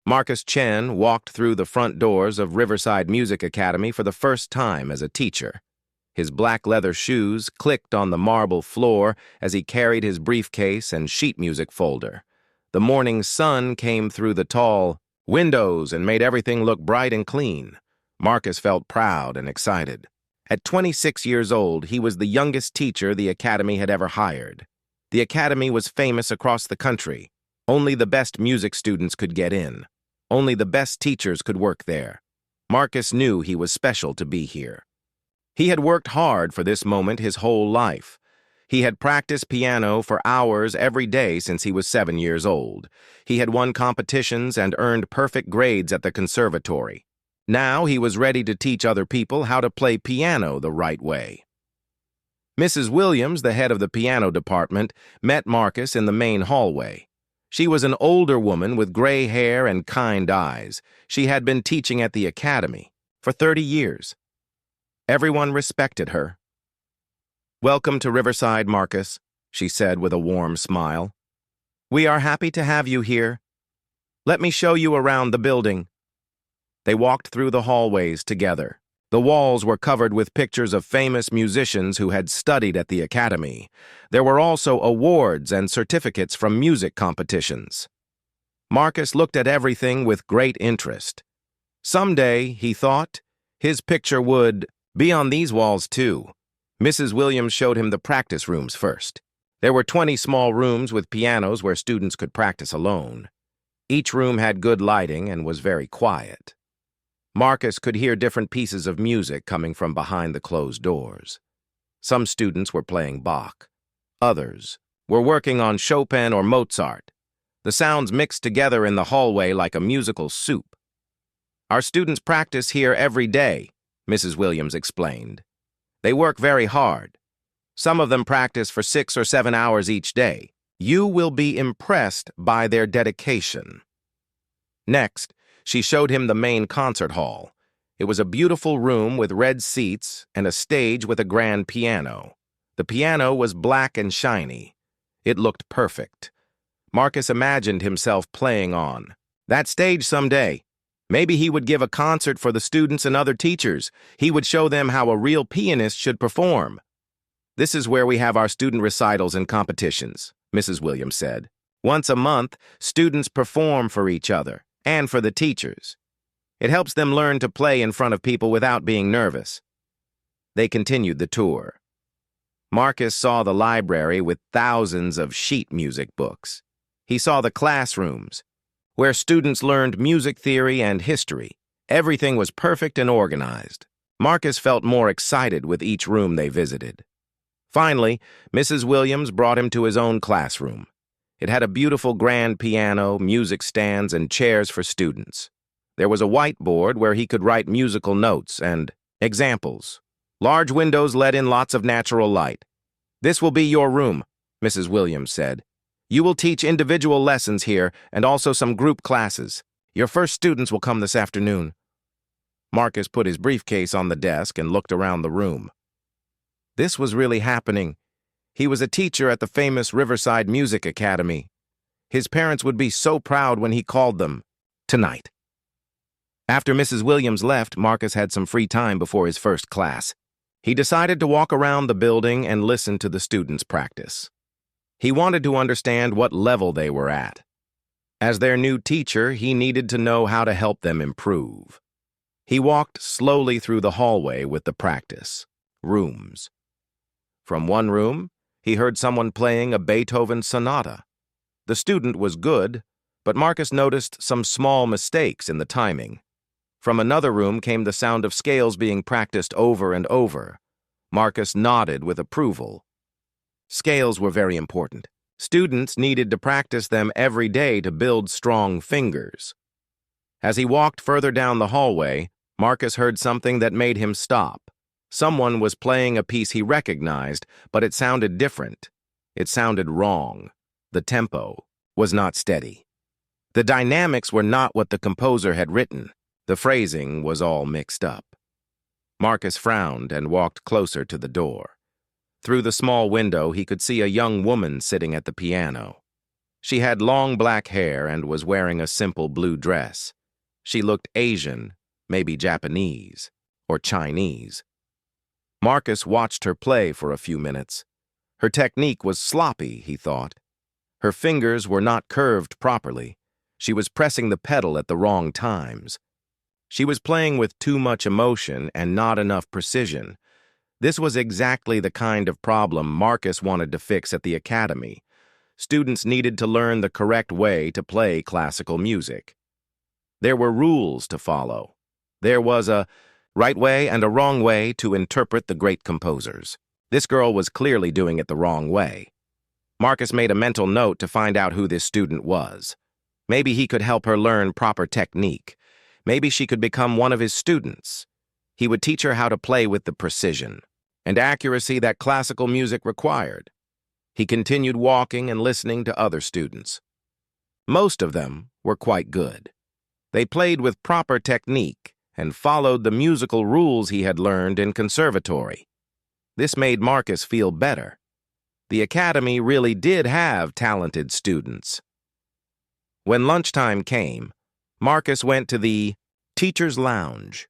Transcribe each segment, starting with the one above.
Marcus Chen walked through the front doors of Riverside Music Academy for the first time as a teacher. His black leather shoes clicked on the marble floor as he carried his briefcase and sheet music folder. The morning sun came through the tall windows and made everything look bright and clean. Marcus felt proud and excited. At 26 years old, he was the youngest teacher the academy had ever hired. The academy was famous across the country. Only the best music students could get in. Only the best teachers could work there. Marcus knew he was special to be here. He had worked hard for this moment his whole life. He had practiced piano for hours every day since he was 7 years old. He had won competitions and earned perfect grades at the conservatory. Now he was ready to teach other people how to play piano the right way. Mrs. Williams, the head of the piano department, met Marcus in the main hallway. She was an older woman with gray hair and kind eyes. She had been teaching at the academy for 30 years. Everyone respected her. "Welcome to Riverside, Marcus," she said with a warm smile. "We are happy to have you here. Let me show you around the building." They walked through the hallways together. The walls were covered with pictures of famous musicians who had studied at the academy. There were also awards and certificates from music competitions. Marcus looked at everything with great interest. Someday, he thought, his picture would be on these walls too. Mrs. Williams showed him the practice rooms first. There were 20 small rooms with pianos where students could practice alone. Each room had good lighting and was very quiet. Marcus could hear different pieces of music coming from behind the closed doors. Some students were playing Bach. Others were working on Chopin or Mozart. The sounds mixed together in the hallway like a musical soup. "Our students practice here every day," Mrs. Williams explained. "They work very hard. Some of them practice for 6 or 7 hours each day. You will be impressed by their dedication." Next, she showed him the main concert hall. It was a beautiful room with red seats and a stage with a grand piano. The piano was black and shiny. It looked perfect. Marcus imagined himself playing on that stage someday. Maybe he would give a concert for the students and other teachers. He would show them how a real pianist should perform. "This is where we have our student recitals and competitions," Mrs. Williams said. "Once a month, students perform for each other and for the teachers. It helps them learn to play in front of people without being nervous." They continued the tour. Marcus saw the library with thousands of sheet music books. He saw the classrooms, where students learned music theory and history. Everything was perfect and organized. Marcus felt more excited with each room they visited. Finally, Mrs. Williams brought him to his own classroom. It had a beautiful grand piano, music stands, and chairs for students. There was a whiteboard where he could write musical notes and examples. Large windows let in lots of natural light. "This will be your room," Mrs. Williams said. "You will teach individual lessons here and also some group classes. Your first students will come this afternoon." Marcus put his briefcase on the desk and looked around the room. This was really happening. He was a teacher at the famous Riverside Music Academy. His parents would be so proud when he called them tonight. After Mrs. Williams left, Marcus had some free time before his first class. He decided to walk around the building and listen to the students practice. He wanted to understand what level they were at. As their new teacher, he needed to know how to help them improve. He walked slowly through the hallway with the practice rooms. From one room, he heard someone playing a Beethoven sonata. The student was good, but Marcus noticed some small mistakes in the timing. From another room came the sound of scales being practiced over and over. Marcus nodded with approval. Scales were very important. Students needed to practice them every day to build strong fingers. As he walked further down the hallway, Marcus heard something that made him stop. Someone was playing a piece he recognized, but it sounded different. It sounded wrong. The tempo was not steady. The dynamics were not what the composer had written. The phrasing was all mixed up. Marcus frowned and walked closer to the door. Through the small window, he could see a young woman sitting at the piano. She had long black hair and was wearing a simple blue dress. She looked Asian, maybe Japanese, or Chinese. Marcus watched her play for a few minutes. Her technique was sloppy, he thought. Her fingers were not curved properly. She was pressing the pedal at the wrong times. She was playing with too much emotion and not enough precision. This was exactly the kind of problem Marcus wanted to fix at the academy. Students needed to learn the correct way to play classical music. There were rules to follow. There was a right way and a wrong way to interpret the great composers. This girl was clearly doing it the wrong way. Marcus made a mental note to find out who this student was. Maybe he could help her learn proper technique. Maybe she could become one of his students. He would teach her how to play with the precision and accuracy that classical music required. He continued walking and listening to other students. Most of them were quite good. They played with proper technique and followed the musical rules he had learned in conservatory. This made Marcus feel better. The academy really did have talented students. When lunchtime came, Marcus went to the teacher's lounge.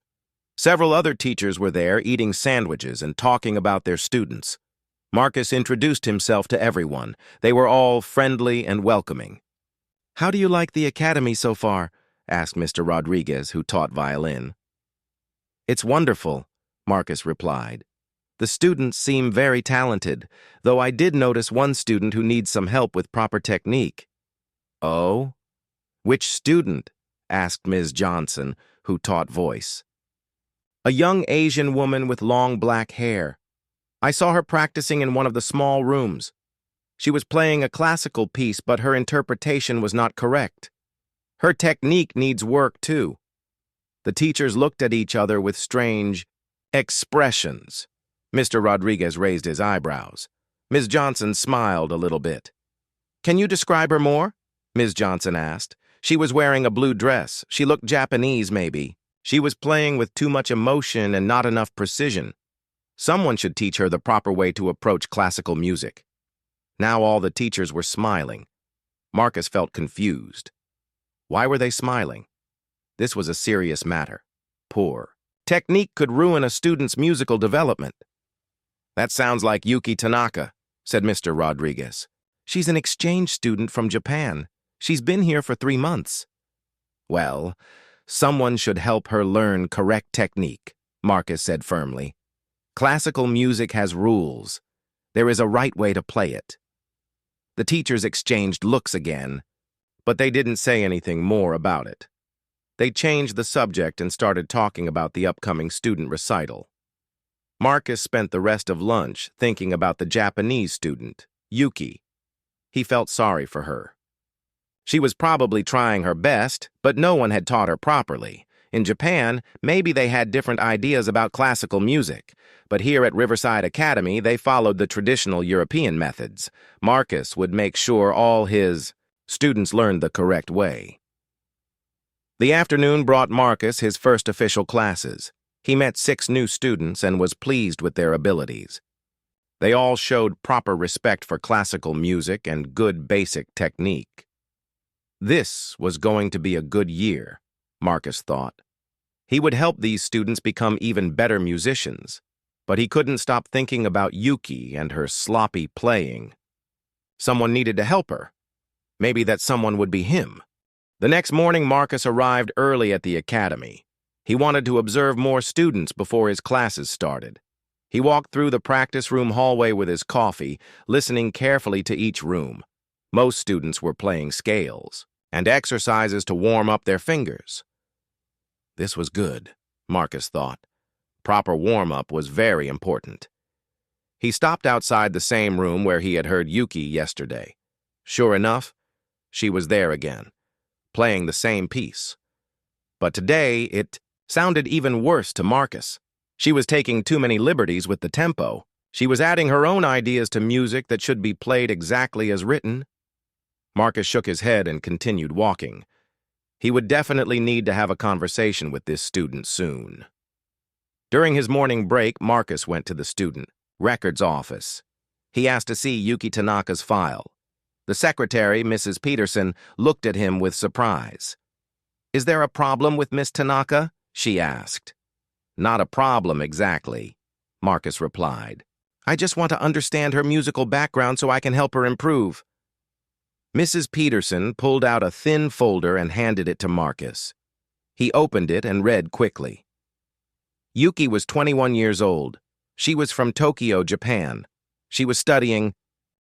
Several other teachers were there eating sandwiches and talking about their students. Marcus introduced himself to everyone. They were all friendly and welcoming. "How do you like the academy so far?" asked Mr. Rodriguez, who taught violin. "It's wonderful," Marcus replied. "The students seem very talented, though I did notice one student who needs some help with proper technique." "Oh? Which student?" asked Ms. Johnson, who taught voice. "A young Asian woman with long black hair. I saw her practicing in one of the small rooms. She was playing a classical piece, but her interpretation was not correct. Her technique needs work, too." The teachers looked at each other with strange expressions. Mr. Rodriguez raised his eyebrows. Ms. Johnson smiled a little bit. "Can you describe her more?" Ms. Johnson asked. "She was wearing a blue dress. She looked Japanese, maybe. She was playing with too much emotion and not enough precision. Someone should teach her the proper way to approach classical music." Now all the teachers were smiling. Marcus felt confused. Why were they smiling? This was a serious matter. Poor technique could ruin a student's musical development. "That sounds like Yuki Tanaka," said Mr. Rodriguez. "She's an exchange student from Japan. She's been here for 3 months." "Well, someone should help her learn correct technique," Marcus said firmly. "Classical music has rules. There is a right way to play it." The teachers exchanged looks again, but they didn't say anything more about it. They changed the subject and started talking about the upcoming student recital. Marcus spent the rest of lunch thinking about the Japanese student, Yuki. He felt sorry for her. She was probably trying her best, but no one had taught her properly. In Japan, maybe they had different ideas about classical music, but here at Riverside Academy, they followed the traditional European methods. Marcus would make sure all his students learned the correct way. The afternoon brought Marcus his first official classes. He met 6 new students and was pleased with their abilities. They all showed proper respect for classical music and good basic technique. This was going to be a good year, Marcus thought. He would help these students become even better musicians, but he couldn't stop thinking about Yuki and her sloppy playing. Someone needed to help her. Maybe that someone would be him. The next morning, Marcus arrived early at the academy. He wanted to observe more students before his classes started. He walked through the practice room hallway with his coffee, listening carefully to each room. Most students were playing scales and exercises to warm up their fingers. This was good, Marcus thought. Proper warm-up was very important. He stopped outside the same room where he had heard Yuki yesterday. Sure enough, she was there again, playing the same piece. But today, it sounded even worse to Marcus. She was taking too many liberties with the tempo. She was adding her own ideas to music that should be played exactly as written. Marcus shook his head and continued walking. He would definitely need to have a conversation with this student soon. During his morning break, Marcus went to the student records office. He asked to see Yuki Tanaka's file. The secretary, Mrs. Peterson, looked at him with surprise. "Is there a problem with Miss Tanaka?" she asked. "Not a problem exactly," Marcus replied. "I just want to understand her musical background so I can help her improve." Mrs. Peterson pulled out a thin folder and handed it to Marcus. He opened it and read quickly. Yuki was 21 years old. She was from Tokyo, Japan. She was studying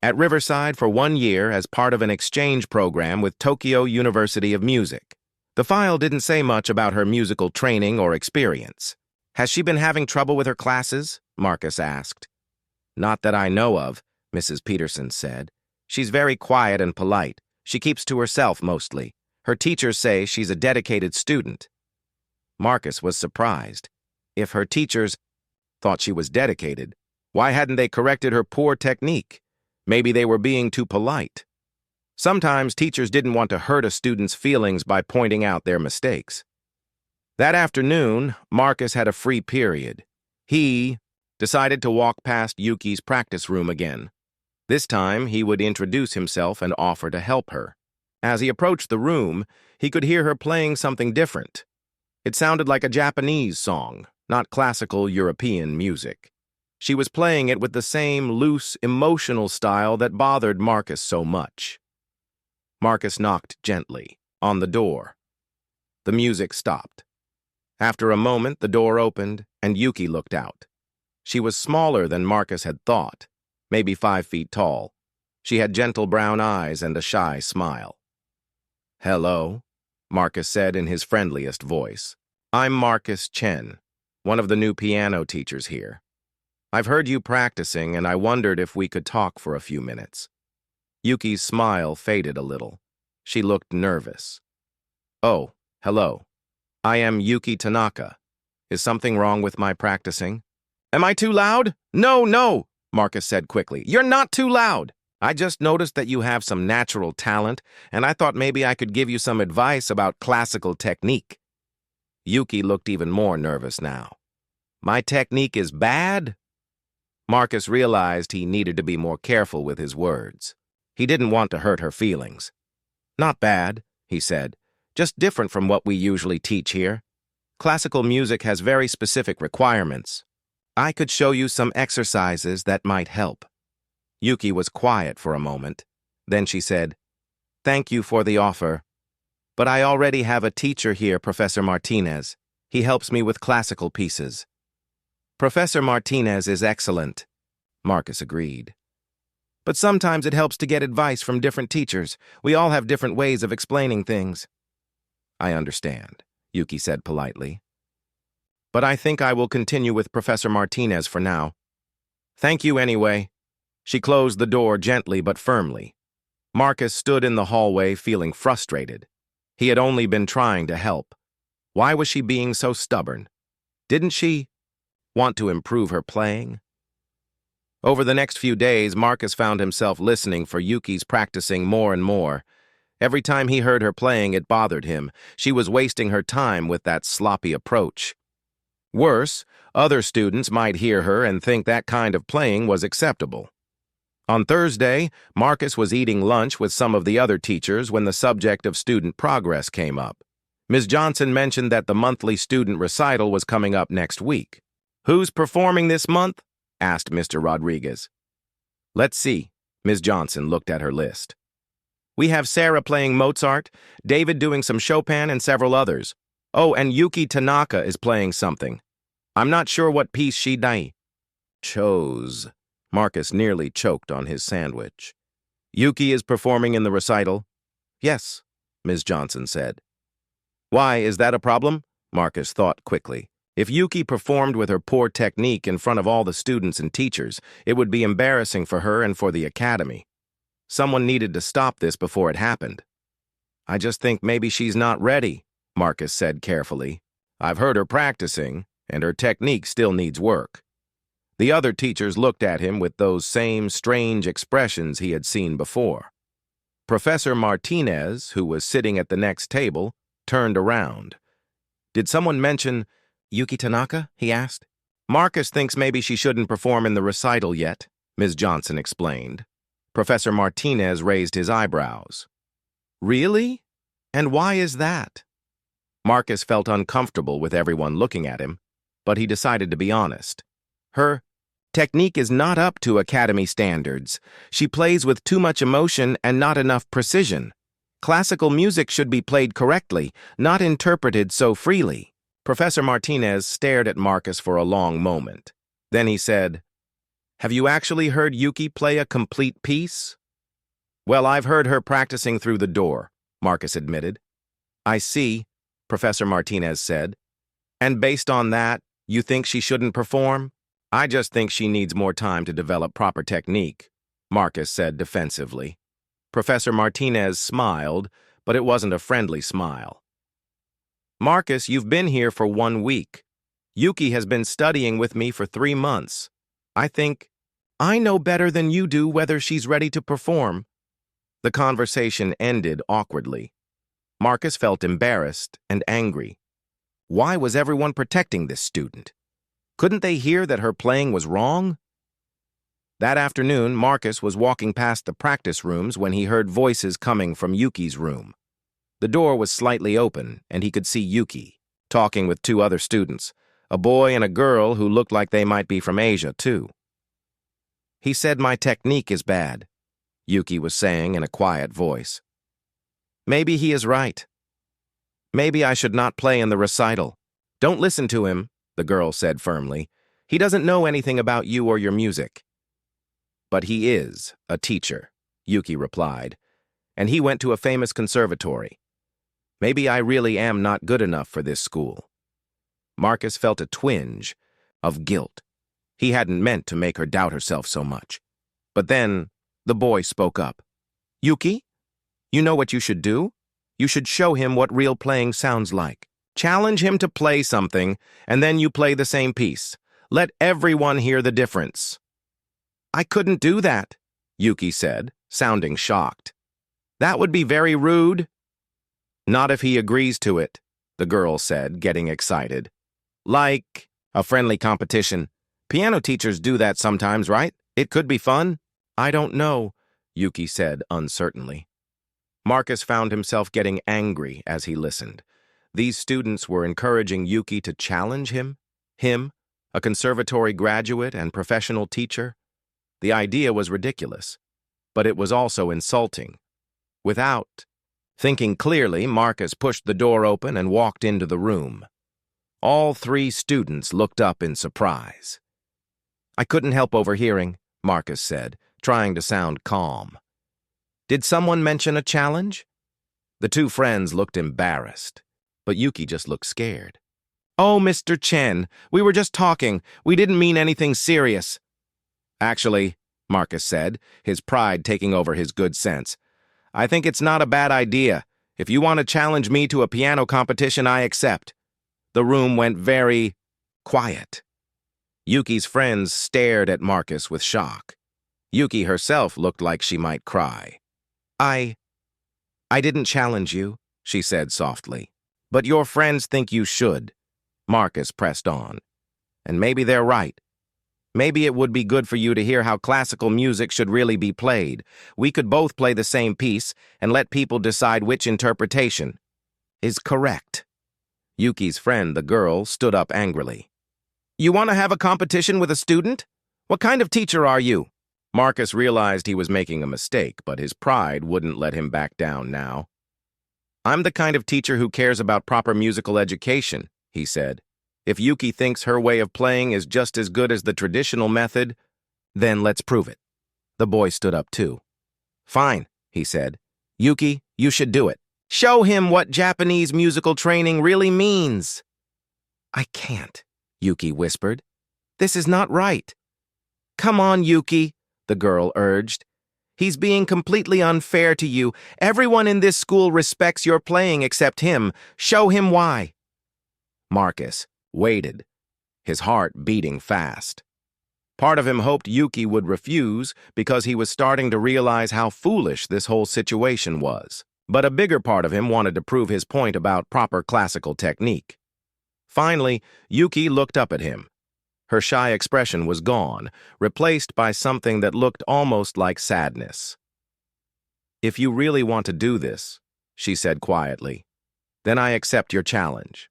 at Riverside for 1 year as part of an exchange program with Tokyo University of Music. The file didn't say much about her musical training or experience. "Has she been having trouble with her classes?" Marcus asked. "Not that I know of," Mrs. Peterson said. "She's very quiet and polite. She keeps to herself mostly. Her teachers say she's a dedicated student." Marcus was surprised. If her teachers thought she was dedicated, why hadn't they corrected her poor technique? Maybe they were being too polite. Sometimes teachers didn't want to hurt a student's feelings by pointing out their mistakes. That afternoon, Marcus had a free period. He decided to walk past Yuki's practice room again. This time, he would introduce himself and offer to help her. As he approached the room, he could hear her playing something different. It sounded like a Japanese song, not classical European music. She was playing it with the same loose, emotional style that bothered Marcus so much. Marcus knocked gently on the door. The music stopped. After a moment, the door opened, and Yuki looked out. She was smaller than Marcus had thought, maybe 5 feet tall. She had gentle brown eyes and a shy smile. "Hello," Marcus said in his friendliest voice. "I'm Marcus Chen, one of the new piano teachers here. I've heard you practicing, and I wondered if we could talk for a few minutes." Yuki's smile faded a little. She looked nervous. "Oh, hello. I am Yuki Tanaka. Is something wrong with my practicing?" "Am I too loud?" No, Marcus said quickly. "You're not too loud. I just noticed that you have some natural talent, and I thought maybe I could give you some advice about classical technique." Yuki looked even more nervous now. "My technique is bad?" Marcus realized he needed to be more careful with his words. He didn't want to hurt her feelings. "Not bad," he said. "Just different from what we usually teach here. Classical music has very specific requirements. I could show you some exercises that might help." Yuki was quiet for a moment. Then she said, "Thank you for the offer. But I already have a teacher here, Professor Martinez. He helps me with classical pieces." "Professor Martinez is excellent," Marcus agreed. "But sometimes it helps to get advice from different teachers. We all have different ways of explaining things." "I understand," Yuki said politely. "But I think I will continue with Professor Martinez for now. Thank you anyway." She closed the door gently but firmly. Marcus stood in the hallway feeling frustrated. He had only been trying to help. Why was she being so stubborn? Didn't she want to improve her playing? Over the next few days, Marcus found himself listening for Yuki's practicing more and more. Every time he heard her playing, it bothered him. She was wasting her time with that sloppy approach. Worse, other students might hear her and think that kind of playing was acceptable. On Thursday, Marcus was eating lunch with some of the other teachers when the subject of student progress came up. Ms. Johnson mentioned that the monthly student recital was coming up next week. "Who's performing this month?" asked Mr. Rodriguez. "Let's see." Ms. Johnson looked at her list. "We have Sarah playing Mozart, David doing some Chopin, and several others. Oh, and Yuki Tanaka is playing something. I'm not sure what piece she chose." Marcus nearly choked on his sandwich. "Yuki is performing in the recital?" "Yes," Ms. Johnson said. "Why, is that a problem?" Marcus thought quickly. If Yuki performed with her poor technique in front of all the students and teachers, it would be embarrassing for her and for the academy. Someone needed to stop this before it happened. "I just think maybe she's not ready," Marcus said carefully. "I've heard her practicing, and her technique still needs work." The other teachers looked at him with those same strange expressions he had seen before. Professor Martinez, who was sitting at the next table, turned around. "Did someone mention Yuki Tanaka?" he asked. "Marcus thinks maybe she shouldn't perform in the recital yet," Ms. Johnson explained. Professor Martinez raised his eyebrows. Really? And why is that? Marcus felt uncomfortable with everyone looking at him, but he decided to be honest. Her technique is not up to academy standards. She plays with too much emotion and not enough precision. Classical music should be played correctly, not interpreted so freely. Professor Martinez stared at Marcus for a long moment. Then he said, "Have you actually heard Yuki play a complete piece?" "Well, I've heard her practicing through the door," Marcus admitted. "I see," Professor Martinez said. "And based on that, you think she shouldn't perform?" "I just think she needs more time to develop proper technique," Marcus said defensively. Professor Martinez smiled, but it wasn't a friendly smile. "Marcus, you've been here for 1 week. Yuki has been studying with me for 3 months. I think I know better than you do whether she's ready to perform." The conversation ended awkwardly. Marcus felt embarrassed and angry. Why was everyone protecting this student? Couldn't they hear that her playing was wrong? That afternoon, Marcus was walking past the practice rooms when he heard voices coming from Yuki's room. The door was slightly open, and he could see Yuki, talking with 2 other students, a boy and a girl who looked like they might be from Asia, too. "He said my technique is bad," Yuki was saying in a quiet voice. "Maybe he is right. Maybe I should not play in the recital." "Don't listen to him," the girl said firmly. "He doesn't know anything about you or your music." "But he is a teacher," Yuki replied, "and he went to a famous conservatory. Maybe I really am not good enough for this school." Marcus felt a twinge of guilt. He hadn't meant to make her doubt herself so much. But then the boy spoke up. "Yuki, you know what you should do? You should show him what real playing sounds like. Challenge him to play something, and then you play the same piece. Let everyone hear the difference." "I couldn't do that," Yuki said, sounding shocked. "That would be very rude." "Not if he agrees to it," the girl said, getting excited. "Like a friendly competition. Piano teachers do that sometimes, right? It could be fun." "I don't know," Yuki said uncertainly. Marcus found himself getting angry as he listened. These students were encouraging Yuki to challenge him, a conservatory graduate and professional teacher. The idea was ridiculous, but it was also insulting. Without thinking clearly, Marcus pushed the door open and walked into the room. All 3 students looked up in surprise. "I couldn't help overhearing," Marcus said, trying to sound calm. "Did someone mention a challenge?" The 2 friends looked embarrassed, but Yuki just looked scared. "Oh, Mr. Chen, we were just talking. We didn't mean anything serious." "Actually," Marcus said, his pride taking over his good sense, "I think it's not a bad idea. If you want to challenge me to a piano competition, I accept." The room went very quiet. Yuki's friends stared at Marcus with shock. Yuki herself looked like she might cry. I didn't challenge you," she said softly. "But your friends think you should," Marcus pressed on. "And maybe they're right. Maybe it would be good for you to hear how classical music should really be played. We could both play the same piece and let people decide which interpretation is correct." Yuki's friend, the girl, stood up angrily. "You want to have a competition with a student? What kind of teacher are you?" Marcus realized he was making a mistake, but his pride wouldn't let him back down now. "I'm the kind of teacher who cares about proper musical education," he said. "If Yuki thinks her way of playing is just as good as the traditional method, then let's prove it." The boy stood up too. "Fine," he said. "Yuki, you should do it. Show him what Japanese musical training really means." "I can't," Yuki whispered. "This is not right." "Come on, Yuki," the girl urged. "He's being completely unfair to you. Everyone in this school respects your playing except him. Show him why." Marcus waited, his heart beating fast. Part of him hoped Yuki would refuse because he was starting to realize how foolish this whole situation was. But a bigger part of him wanted to prove his point about proper classical technique. Finally, Yuki looked up at him. Her shy expression was gone, replaced by something that looked almost like sadness. "If you really want to do this," she said quietly, "then I accept your challenge."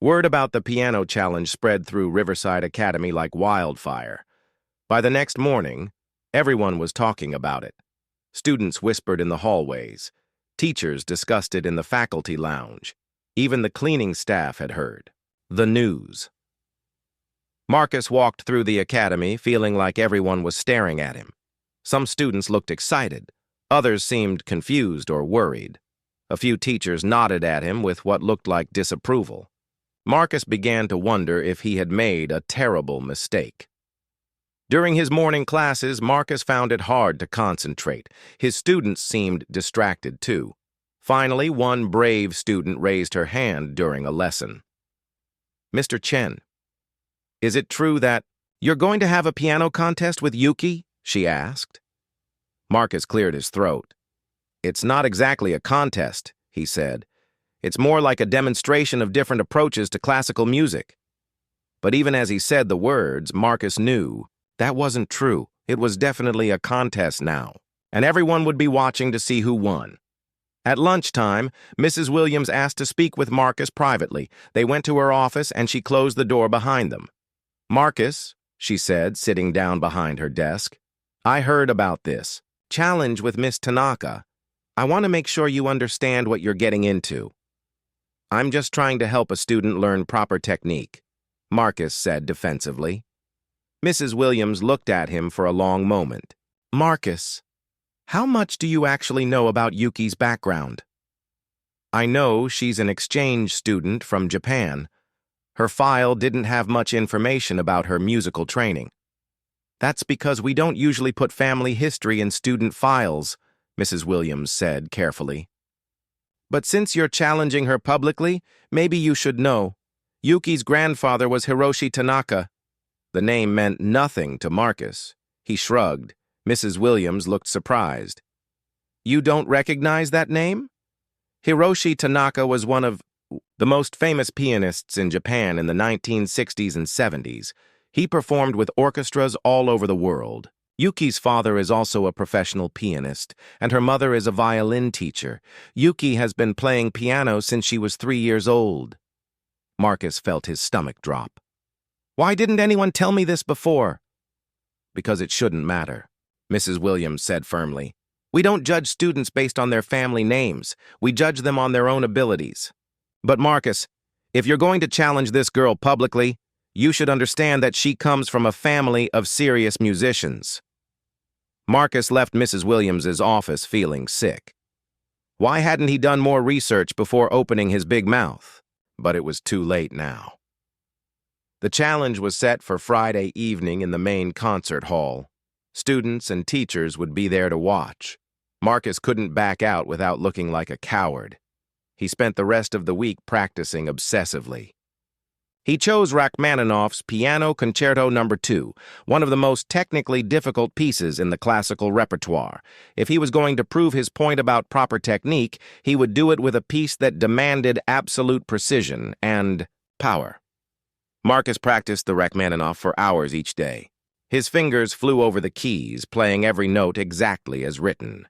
Word about the piano challenge spread through Riverside Academy like wildfire. By the next morning, everyone was talking about it. Students whispered in the hallways. Teachers discussed it in the faculty lounge. Even the cleaning staff had heard. The news. Marcus walked through the academy feeling like everyone was staring at him. Some students looked excited. Others seemed confused or worried. A few teachers nodded at him with what looked like disapproval. Marcus began to wonder if he had made a terrible mistake. During his morning classes, Marcus found it hard to concentrate. His students seemed distracted too. Finally, one brave student raised her hand during a lesson. "Mr. Chen, is it true that you're going to have a piano contest with Yuki?" she asked. Marcus cleared his throat. "It's not exactly a contest," he said. "It's more like a demonstration of different approaches to classical music." But even as he said the words, Marcus knew that wasn't true. It was definitely a contest now, and everyone would be watching to see who won. At lunchtime, Mrs. Williams asked to speak with Marcus privately. They went to her office and she closed the door behind them. "Marcus," she said, sitting down behind her desk, "I heard about this challenge with Miss Tanaka. I want to make sure you understand what you're getting into." "I'm just trying to help a student learn proper technique," Marcus said defensively. Mrs. Williams looked at him for a long moment. "Marcus, how much do you actually know about Yuki's background?" "I know she's an exchange student from Japan. Her file didn't have much information about her musical training." "That's because we don't usually put family history in student files," Mrs. Williams said carefully. "But since you're challenging her publicly, maybe you should know. Yuki's grandfather was Hiroshi Tanaka." The name meant nothing to Marcus. He shrugged. Mrs. Williams looked surprised. "You don't recognize that name?" Hiroshi Tanaka was one of the most famous pianists in Japan in the 1960s and 70s. He performed with orchestras all over the world. Yuki's father is also a professional pianist, and her mother is a violin teacher. Yuki has been playing piano since she was 3 years old. Marcus felt his stomach drop. "Why didn't anyone tell me this before?" "Because it shouldn't matter," Mrs. Williams said firmly. "We don't judge students based on their family names. We judge them on their own abilities." "But Marcus, if you're going to challenge this girl publicly, you should understand that she comes from a family of serious musicians." Marcus left Mrs. Williams's office feeling sick. Why hadn't he done more research before opening his big mouth? But it was too late now. The challenge was set for Friday evening in the main concert hall. Students and teachers would be there to watch. Marcus couldn't back out without looking like a coward. He spent the rest of the week practicing obsessively. He chose Rachmaninoff's Piano Concerto No. 2, one of the most technically difficult pieces in the classical repertoire. If he was going to prove his point about proper technique, he would do it with a piece that demanded absolute precision and power. Marcus practiced the Rachmaninoff for hours each day. His fingers flew over the keys, playing every note exactly as written.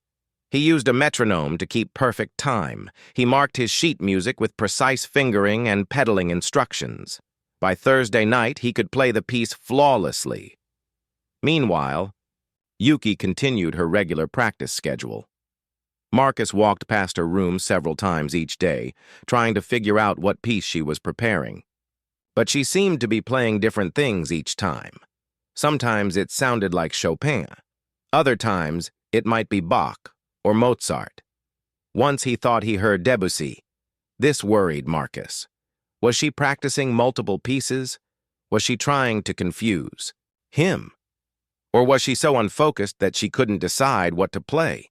He used a metronome to keep perfect time. He marked his sheet music with precise fingering and pedaling instructions. By Thursday night, he could play the piece flawlessly. Meanwhile, Yuki continued her regular practice schedule. Marcus walked past her room several times each day, trying to figure out what piece she was preparing. But she seemed to be playing different things each time. Sometimes it sounded like Chopin. Other times, it might be Bach or Mozart. Once he thought he heard Debussy. This worried Marcus. Was she practicing multiple pieces? Was she trying to confuse him? Or was she so unfocused that she couldn't decide what to play?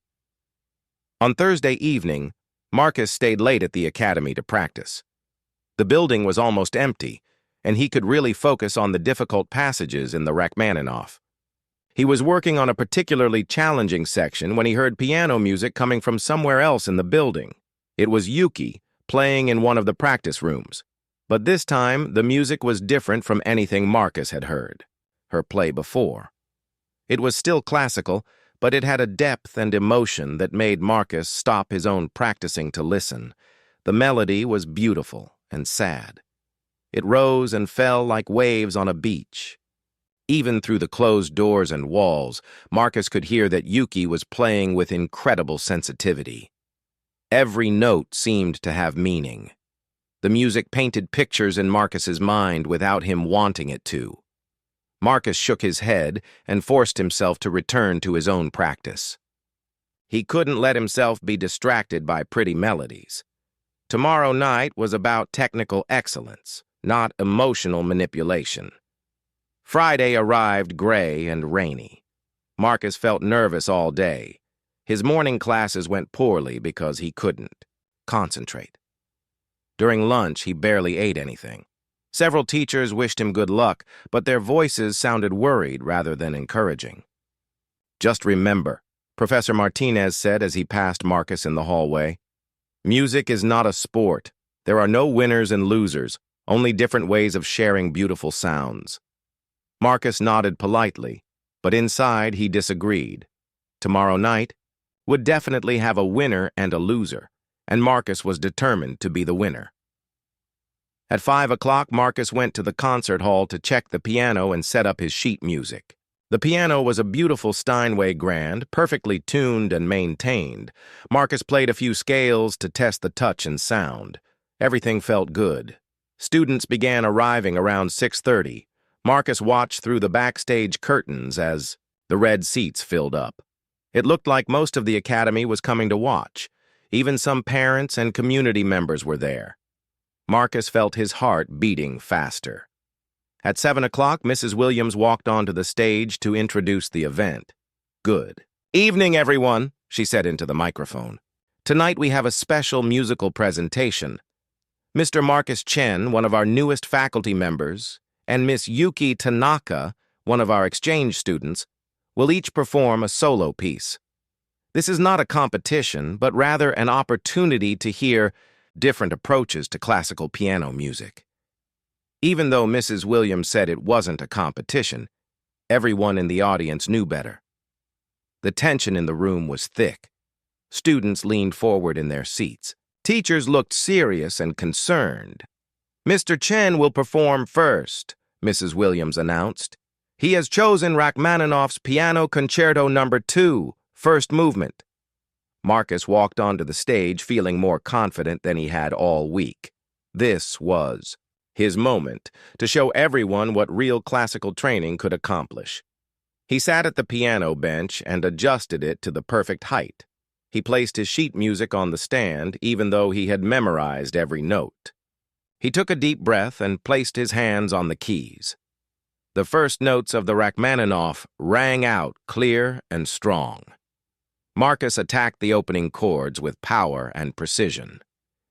On Thursday evening, Marcus stayed late at the academy to practice. The building was almost empty, and he could really focus on the difficult passages in the Rachmaninoff. He was working on a particularly challenging section when he heard piano music coming from somewhere else in the building. It was Yuki, playing in one of the practice rooms. But this time, the music was different from anything Marcus had heard her play before. It was still classical, but it had a depth and emotion that made Marcus stop his own practicing to listen. The melody was beautiful and sad. It rose and fell like waves on a beach. Even through the closed doors and walls, Marcus could hear that Yuki was playing with incredible sensitivity. Every note seemed to have meaning. The music painted pictures in Marcus's mind without him wanting it to. Marcus shook his head and forced himself to return to his own practice. He couldn't let himself be distracted by pretty melodies. Tomorrow night was about technical excellence, not emotional manipulation. Friday arrived gray and rainy. Marcus felt nervous all day. His morning classes went poorly because he couldn't concentrate. During lunch, he barely ate anything. Several teachers wished him good luck, but their voices sounded worried rather than encouraging. "Just remember," Professor Martinez said as he passed Marcus in the hallway, "music is not a sport. There are no winners and losers, only different ways of sharing beautiful sounds." Marcus nodded politely, but inside he disagreed. Tomorrow night would definitely have a winner and a loser, and Marcus was determined to be the winner. At 5 o'clock, Marcus went to the concert hall to check the piano and set up his sheet music. The piano was a beautiful Steinway grand, perfectly tuned and maintained. Marcus played a few scales to test the touch and sound. Everything felt good. Students began arriving around 6:30. Marcus watched through the backstage curtains as the red seats filled up. It looked like most of the academy was coming to watch. Even some parents and community members were there. Marcus felt his heart beating faster. At 7 o'clock, Mrs. Williams walked onto the stage to introduce the event. "Good evening, everyone," she said into the microphone. "Tonight we have a special musical presentation. Mr. Marcus Chen, one of our newest faculty members, and Miss Yuki Tanaka, one of our exchange students, will each perform a solo piece. This is not a competition, but rather an opportunity to hear different approaches to classical piano music." Even though Mrs. Williams said it wasn't a competition, everyone in the audience knew better. The tension in the room was thick. Students leaned forward in their seats. Teachers looked serious and concerned. "Mr. Chen will perform first," Mrs. Williams announced. "He has chosen Rachmaninoff's Piano Concerto No. 2, first movement." Marcus walked onto the stage feeling more confident than he had all week. This was his moment to show everyone what real classical training could accomplish. He sat at the piano bench and adjusted it to the perfect height. He placed his sheet music on the stand, even though he had memorized every note. He took a deep breath and placed his hands on the keys. The first notes of the Rachmaninoff rang out clear and strong. Marcus attacked the opening chords with power and precision.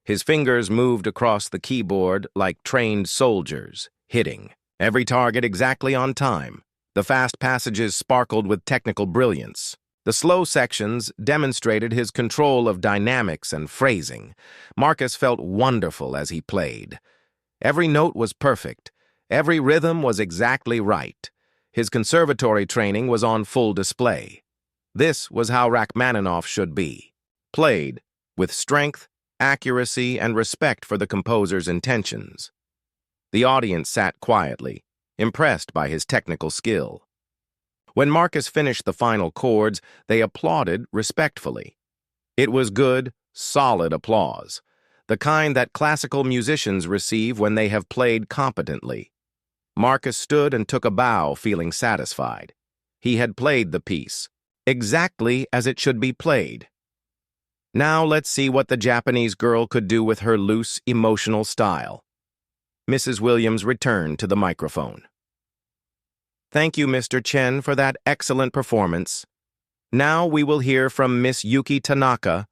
His fingers moved across the keyboard like trained soldiers, hitting every target exactly on time. The fast passages sparkled with technical brilliance. The slow sections demonstrated his control of dynamics and phrasing. Marcus felt wonderful as he played. Every note was perfect. Every rhythm was exactly right. His conservatory training was on full display. This was how Rachmaninoff should be. Played with strength, accuracy, and respect for the composer's intentions. The audience sat quietly, impressed by his technical skill. When Marcus finished the final chords, they applauded respectfully. It was good, solid applause, the kind that classical musicians receive when they have played competently. Marcus stood and took a bow, feeling satisfied. He had played the piece exactly as it should be played. Now let's see what the Japanese girl could do with her loose, emotional style. Mrs. Williams returned to the microphone. "Thank you, Mr. Chen, for that excellent performance. Now we will hear from Miss Yuki Tanaka,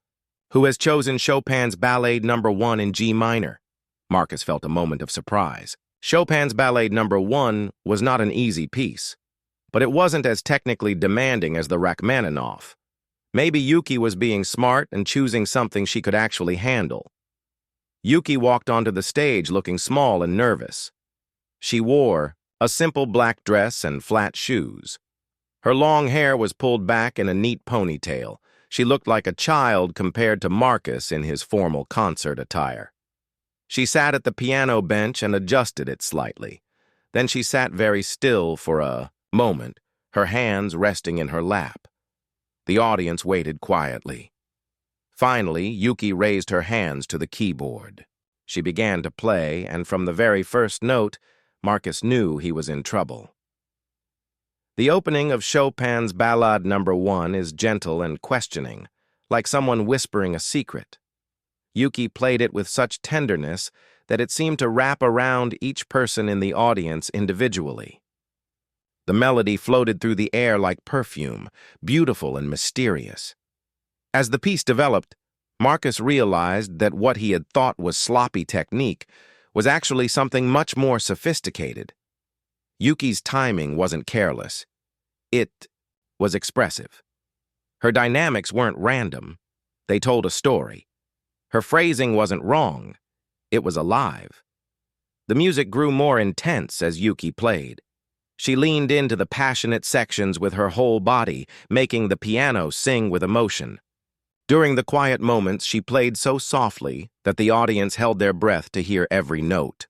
who has chosen Chopin's Ballet No. 1 in G minor." Marcus felt a moment of surprise. Chopin's Ballet No. 1 was not an easy piece, but it wasn't as technically demanding as the Rachmaninoff. Maybe Yuki was being smart and choosing something she could actually handle. Yuki walked onto the stage looking small and nervous. She wore a simple black dress and flat shoes. Her long hair was pulled back in a neat ponytail. She looked like a child compared to Marcus in his formal concert attire. She sat at the piano bench and adjusted it slightly. Then she sat very still for a moment, her hands resting in her lap. The audience waited quietly. Finally, Yuki raised her hands to the keyboard. She began to play, and from the very first note, Marcus knew he was in trouble. The opening of Chopin's Ballade No. 1 is gentle and questioning, like someone whispering a secret. Yuki played it with such tenderness that it seemed to wrap around each person in the audience individually. The melody floated through the air like perfume, beautiful and mysterious. As the piece developed, Marcus realized that what he had thought was sloppy technique was actually something much more sophisticated. Yuki's timing wasn't careless. It was expressive. Her dynamics weren't random. They told a story. Her phrasing wasn't wrong. It was alive. The music grew more intense as Yuki played. She leaned into the passionate sections with her whole body, making the piano sing with emotion. During the quiet moments, she played so softly that the audience held their breath to hear every note.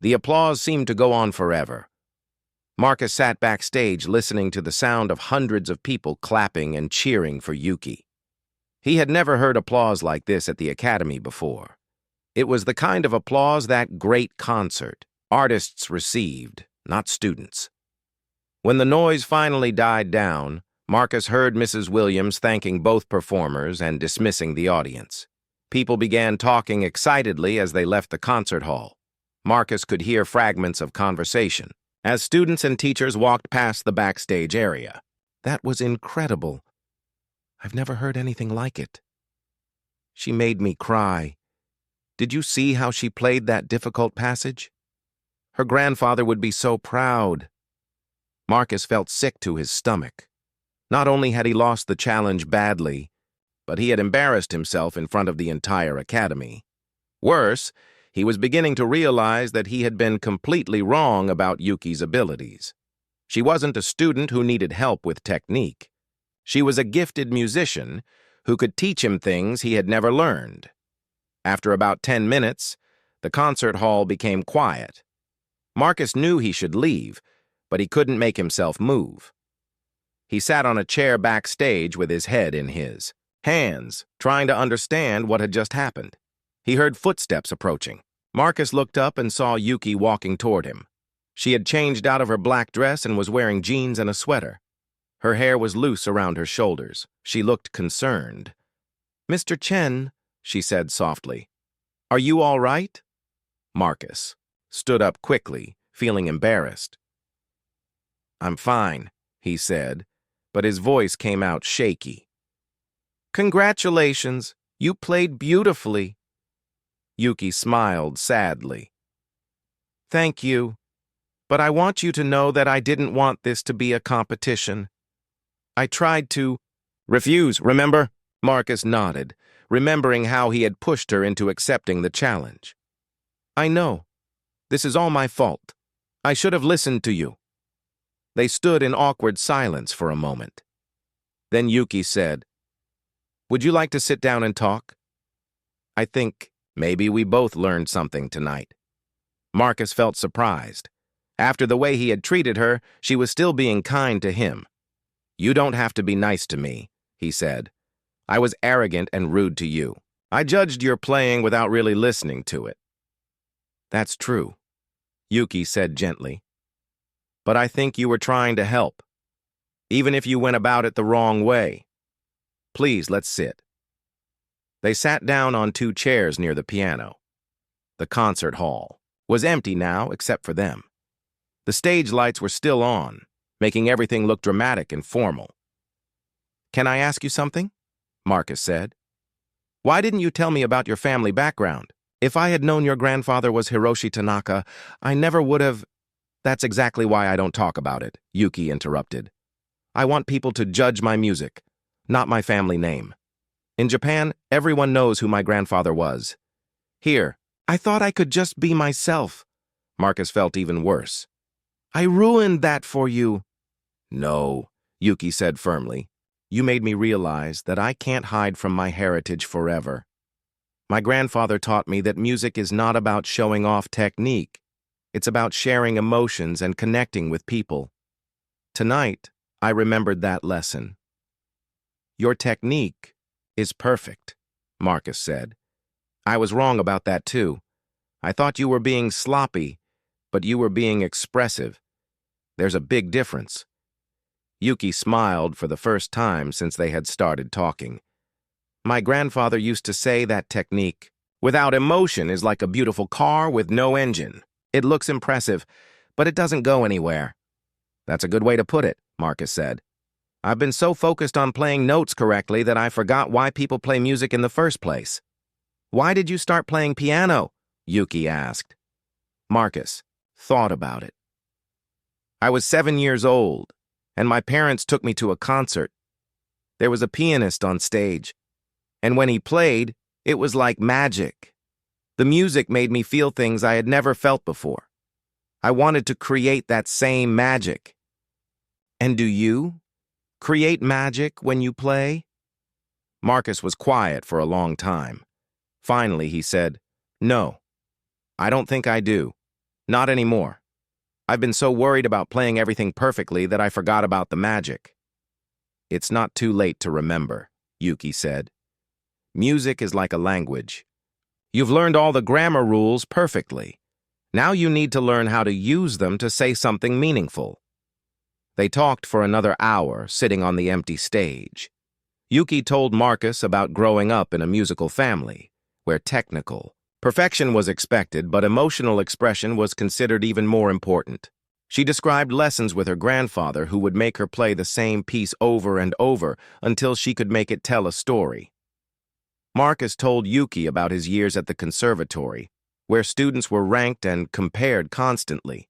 The applause seemed to go on forever. Marcus sat backstage listening to the sound of hundreds of people clapping and cheering for Yuki. He had never heard applause like this at the Academy before. It was the kind of applause that great concert artists received, not students. When the noise finally died down, Marcus heard Mrs. Williams thanking both performers and dismissing the audience. People began talking excitedly as they left the concert hall. Marcus could hear fragments of conversation as students and teachers walked past the backstage area. That was incredible. I've never heard anything like it. She made me cry. Did you see how she played that difficult passage? Her grandfather would be so proud. Marcus felt sick to his stomach. Not only had he lost the challenge badly, but he had embarrassed himself in front of the entire academy. Worse, he was beginning to realize that he had been completely wrong about Yuki's abilities. She wasn't a student who needed help with technique. She was a gifted musician who could teach him things he had never learned. After about 10 minutes, the concert hall became quiet. Marcus knew he should leave, but he couldn't make himself move. He sat on a chair backstage with his head in his hands, trying to understand what had just happened. He heard footsteps approaching. Marcus looked up and saw Yuki walking toward him. She had changed out of her black dress and was wearing jeans and a sweater. Her hair was loose around her shoulders. She looked concerned. "Mr. Chen," she said softly, "are you all right?" Marcus stood up quickly, feeling embarrassed. "I'm fine," he said, but his voice came out shaky. "Congratulations, you played beautifully." Yuki smiled sadly. "Thank you, but I want you to know that I didn't want this to be a competition. I tried to—" "Refuse, remember?" Marcus nodded, remembering how he had pushed her into accepting the challenge. "I know. This is all my fault. I should have listened to you." They stood in awkward silence for a moment. Then Yuki said, "Would you like to sit down and talk? I think maybe we both learned something tonight." Marcus felt surprised. After the way he had treated her, she was still being kind to him. "You don't have to be nice to me," he said. "I was arrogant and rude to you. I judged your playing without really listening to it." "That's true," Yuki said gently. "But I think you were trying to help, even if you went about it the wrong way. Please, let's sit." They sat down on 2 chairs near the piano. The concert hall was empty now except for them. The stage lights were still on, making everything look dramatic and formal. "Can I ask you something?" Marcus said. "Why didn't you tell me about your family background? If I had known your grandfather was Hiroshi Tanaka, I never would have—" "That's exactly why I don't talk about it," Yuki interrupted. "I want people to judge my music, not my family name. In Japan, everyone knows who my grandfather was. Here, I thought I could just be myself. Marcus felt even worse. I ruined that for you. No, Yuki said firmly. You made me realize that I can't hide from my heritage forever. My grandfather taught me that music is not about showing off technique. It's about sharing emotions and connecting with people. Tonight, I remembered that lesson. Your technique is perfect, Marcus said. I was wrong about that too. I thought you were being sloppy, but you were being expressive. There's a big difference. Yuki smiled for the first time since they had started talking. My grandfather used to say that technique, without emotion, is like a beautiful car with no engine. It looks impressive, but it doesn't go anywhere. That's a good way to put it, Marcus said. I've been so focused on playing notes correctly that I forgot why people play music in the first place. Why did you start playing piano? Yuki asked. Marcus thought about it. I was 7 years old, and my parents took me to a concert. There was a pianist on stage, and when he played, it was like magic. The music made me feel things I had never felt before. I wanted to create that same magic. And do you create magic when you play? Marcus was quiet for a long time. Finally, he said, No, I don't think I do. Not anymore. I've been so worried about playing everything perfectly that I forgot about the magic. It's not too late to remember, Yuki said. Music is like a language. You've learned all the grammar rules perfectly. Now you need to learn how to use them to say something meaningful. They talked for another hour, sitting on the empty stage. Yuki told Marcus about growing up in a musical family, where technical perfection was expected, but emotional expression was considered even more important. She described lessons with her grandfather who would make her play the same piece over and over until she could make it tell a story. Marcus told Yuki about his years at the conservatory, where students were ranked and compared constantly.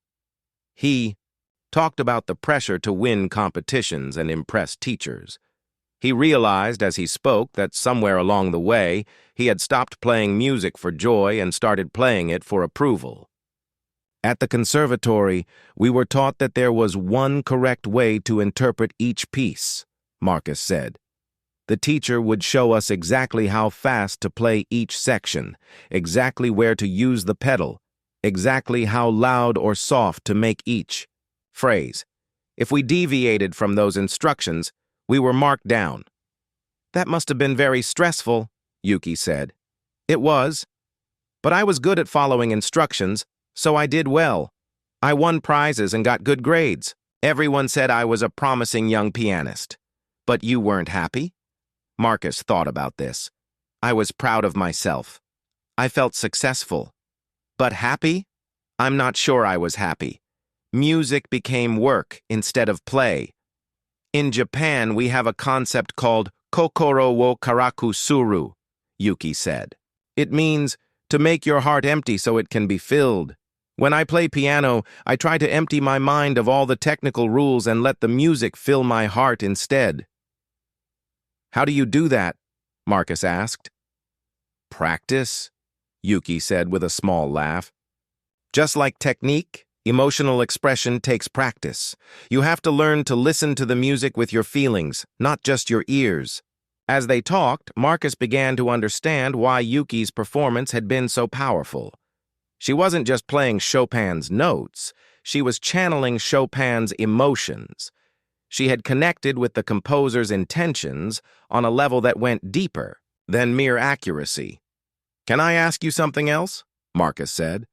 He talked about the pressure to win competitions and impress teachers. He realized as he spoke that somewhere along the way, he had stopped playing music for joy and started playing it for approval. At the conservatory, we were taught that there was one correct way to interpret each piece, Marcus said. The teacher would show us exactly how fast to play each section, exactly where to use the pedal, exactly how loud or soft to make each phrase. If we deviated from those instructions, we were marked down. That must have been very stressful, Yuki said. It was. But I was good at following instructions, so I did well. I won prizes and got good grades. Everyone said I was a promising young pianist. But you weren't happy? Marcus thought about this. I was proud of myself. I felt successful. But happy? I'm not sure I was happy. Music became work instead of play. In Japan, we have a concept called kokoro wo karaku suru, Yuki said. It means to make your heart empty so it can be filled. When I play piano, I try to empty my mind of all the technical rules and let the music fill my heart instead. How do you do that? Marcus asked. Practice, Yuki said with a small laugh. Just like technique, emotional expression takes practice. You have to learn to listen to the music with your feelings, not just your ears. As they talked, Marcus began to understand why Yuki's performance had been so powerful. She wasn't just playing Chopin's notes, she was channeling Chopin's emotions. She had connected with the composer's intentions on a level that went deeper than mere accuracy. Can I ask you something else? Marcus said.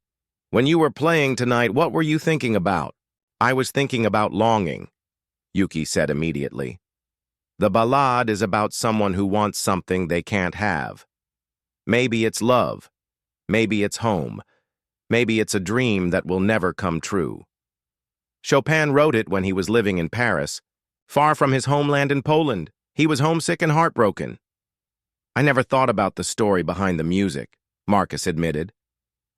When you were playing tonight, what were you thinking about? I was thinking about longing, Yuki said immediately. The ballade is about someone who wants something they can't have. Maybe it's love. Maybe it's home. Maybe it's a dream that will never come true. Chopin wrote it when he was living in Paris. Far from his homeland in Poland, he was homesick and heartbroken. I never thought about the story behind the music, Marcus admitted.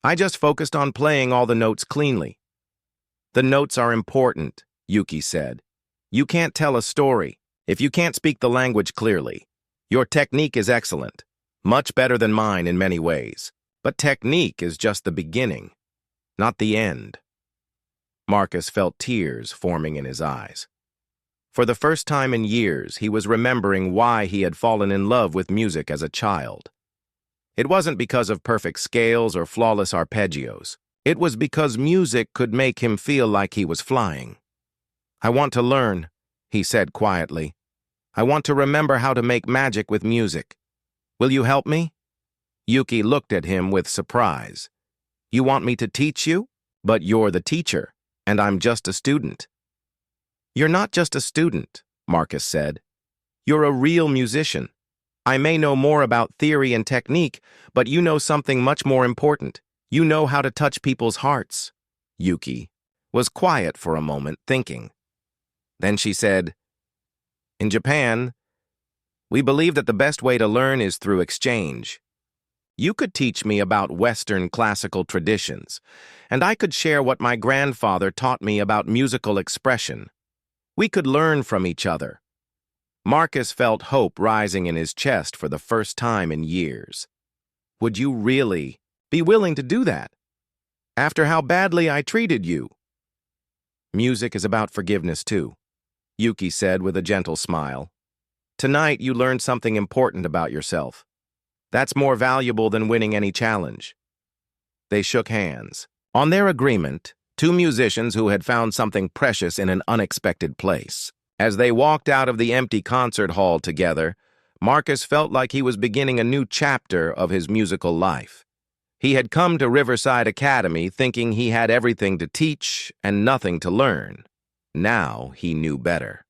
I just focused on playing all the notes cleanly. The notes are important, Yuki said. You can't tell a story if you can't speak the language clearly. Your technique is excellent, much better than mine in many ways. But technique is just the beginning, not the end. Marcus felt tears forming in his eyes. For the first time in years, he was remembering why he had fallen in love with music as a child. It wasn't because of perfect scales or flawless arpeggios. It was because music could make him feel like he was flying. "I want to learn," he said quietly. "I want to remember how to make magic with music. Will you help me?" Yuki looked at him with surprise. "You want me to teach you? But you're the teacher, and I'm just a student." "You're not just a student," Marcus said. "You're a real musician. I may know more about theory and technique, but you know something much more important. You know how to touch people's hearts." Yuki was quiet for a moment, thinking. Then she said, "In Japan, we believe that the best way to learn is through exchange. You could teach me about Western classical traditions, and I could share what my grandfather taught me about musical expression. We could learn from each other." Marcus felt hope rising in his chest for the first time in years. "Would you really be willing to do that? After how badly I treated you?" "Music is about forgiveness too," Yuki said with a gentle smile. "Tonight you learned something important about yourself. That's more valuable than winning any challenge." They shook hands. On their agreement, two musicians who had found something precious in an unexpected place. As they walked out of the empty concert hall together, Marcus felt like he was beginning a new chapter of his musical life. He had come to Riverside Academy thinking he had everything to teach and nothing to learn. Now he knew better.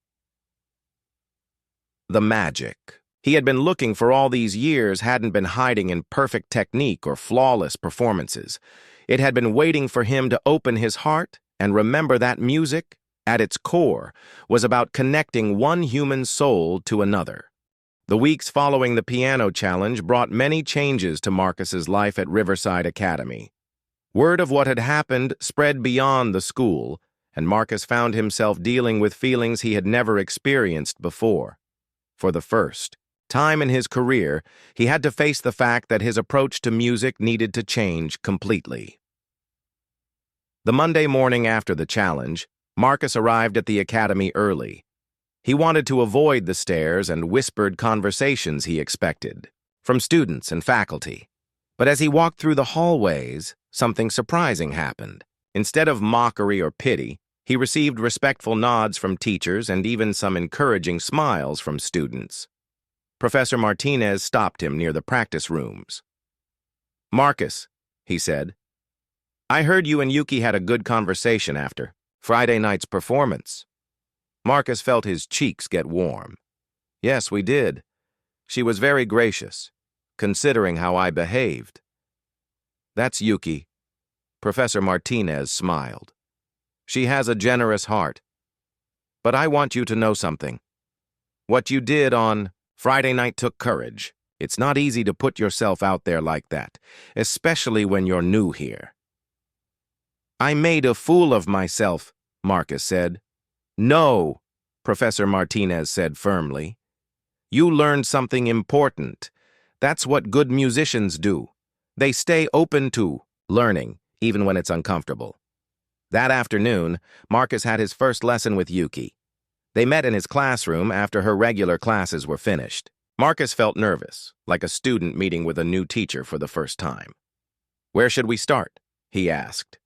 The magic he had been looking for all these years hadn't been hiding in perfect technique or flawless performances. It had been waiting for him to open his heart and remember that music, at its core, was about connecting one human soul to another. The weeks following the piano challenge brought many changes to Marcus's life at Riverside Academy. Word of what had happened spread beyond the school, and Marcus found himself dealing with feelings he had never experienced before. For the first time in his career, he had to face the fact that his approach to music needed to change completely. The Monday morning after the challenge, Marcus arrived at the academy early. He wanted to avoid the stares and whispered conversations he expected from students and faculty. But as he walked through the hallways, something surprising happened. Instead of mockery or pity, he received respectful nods from teachers and even some encouraging smiles from students. Professor Martinez stopped him near the practice rooms. "Marcus," he said, "I heard you and Yuki had a good conversation after Friday night's performance." Marcus felt his cheeks get warm. "Yes, we did. She was very gracious, considering how I behaved." "That's Yuki." Professor Martinez smiled. "She has a generous heart. But I want you to know something. What you did on Friday night took courage. It's not easy to put yourself out there like that, especially when you're new here." "I made a fool of myself," Marcus said. "No," Professor Martinez said firmly. "You learned something important. That's what good musicians do. They stay open to learning, even when it's uncomfortable." That afternoon, Marcus had his first lesson with Yuki. They met in his classroom after her regular classes were finished. Marcus felt nervous, like a student meeting with a new teacher for the first time. "Where should we start?" he asked.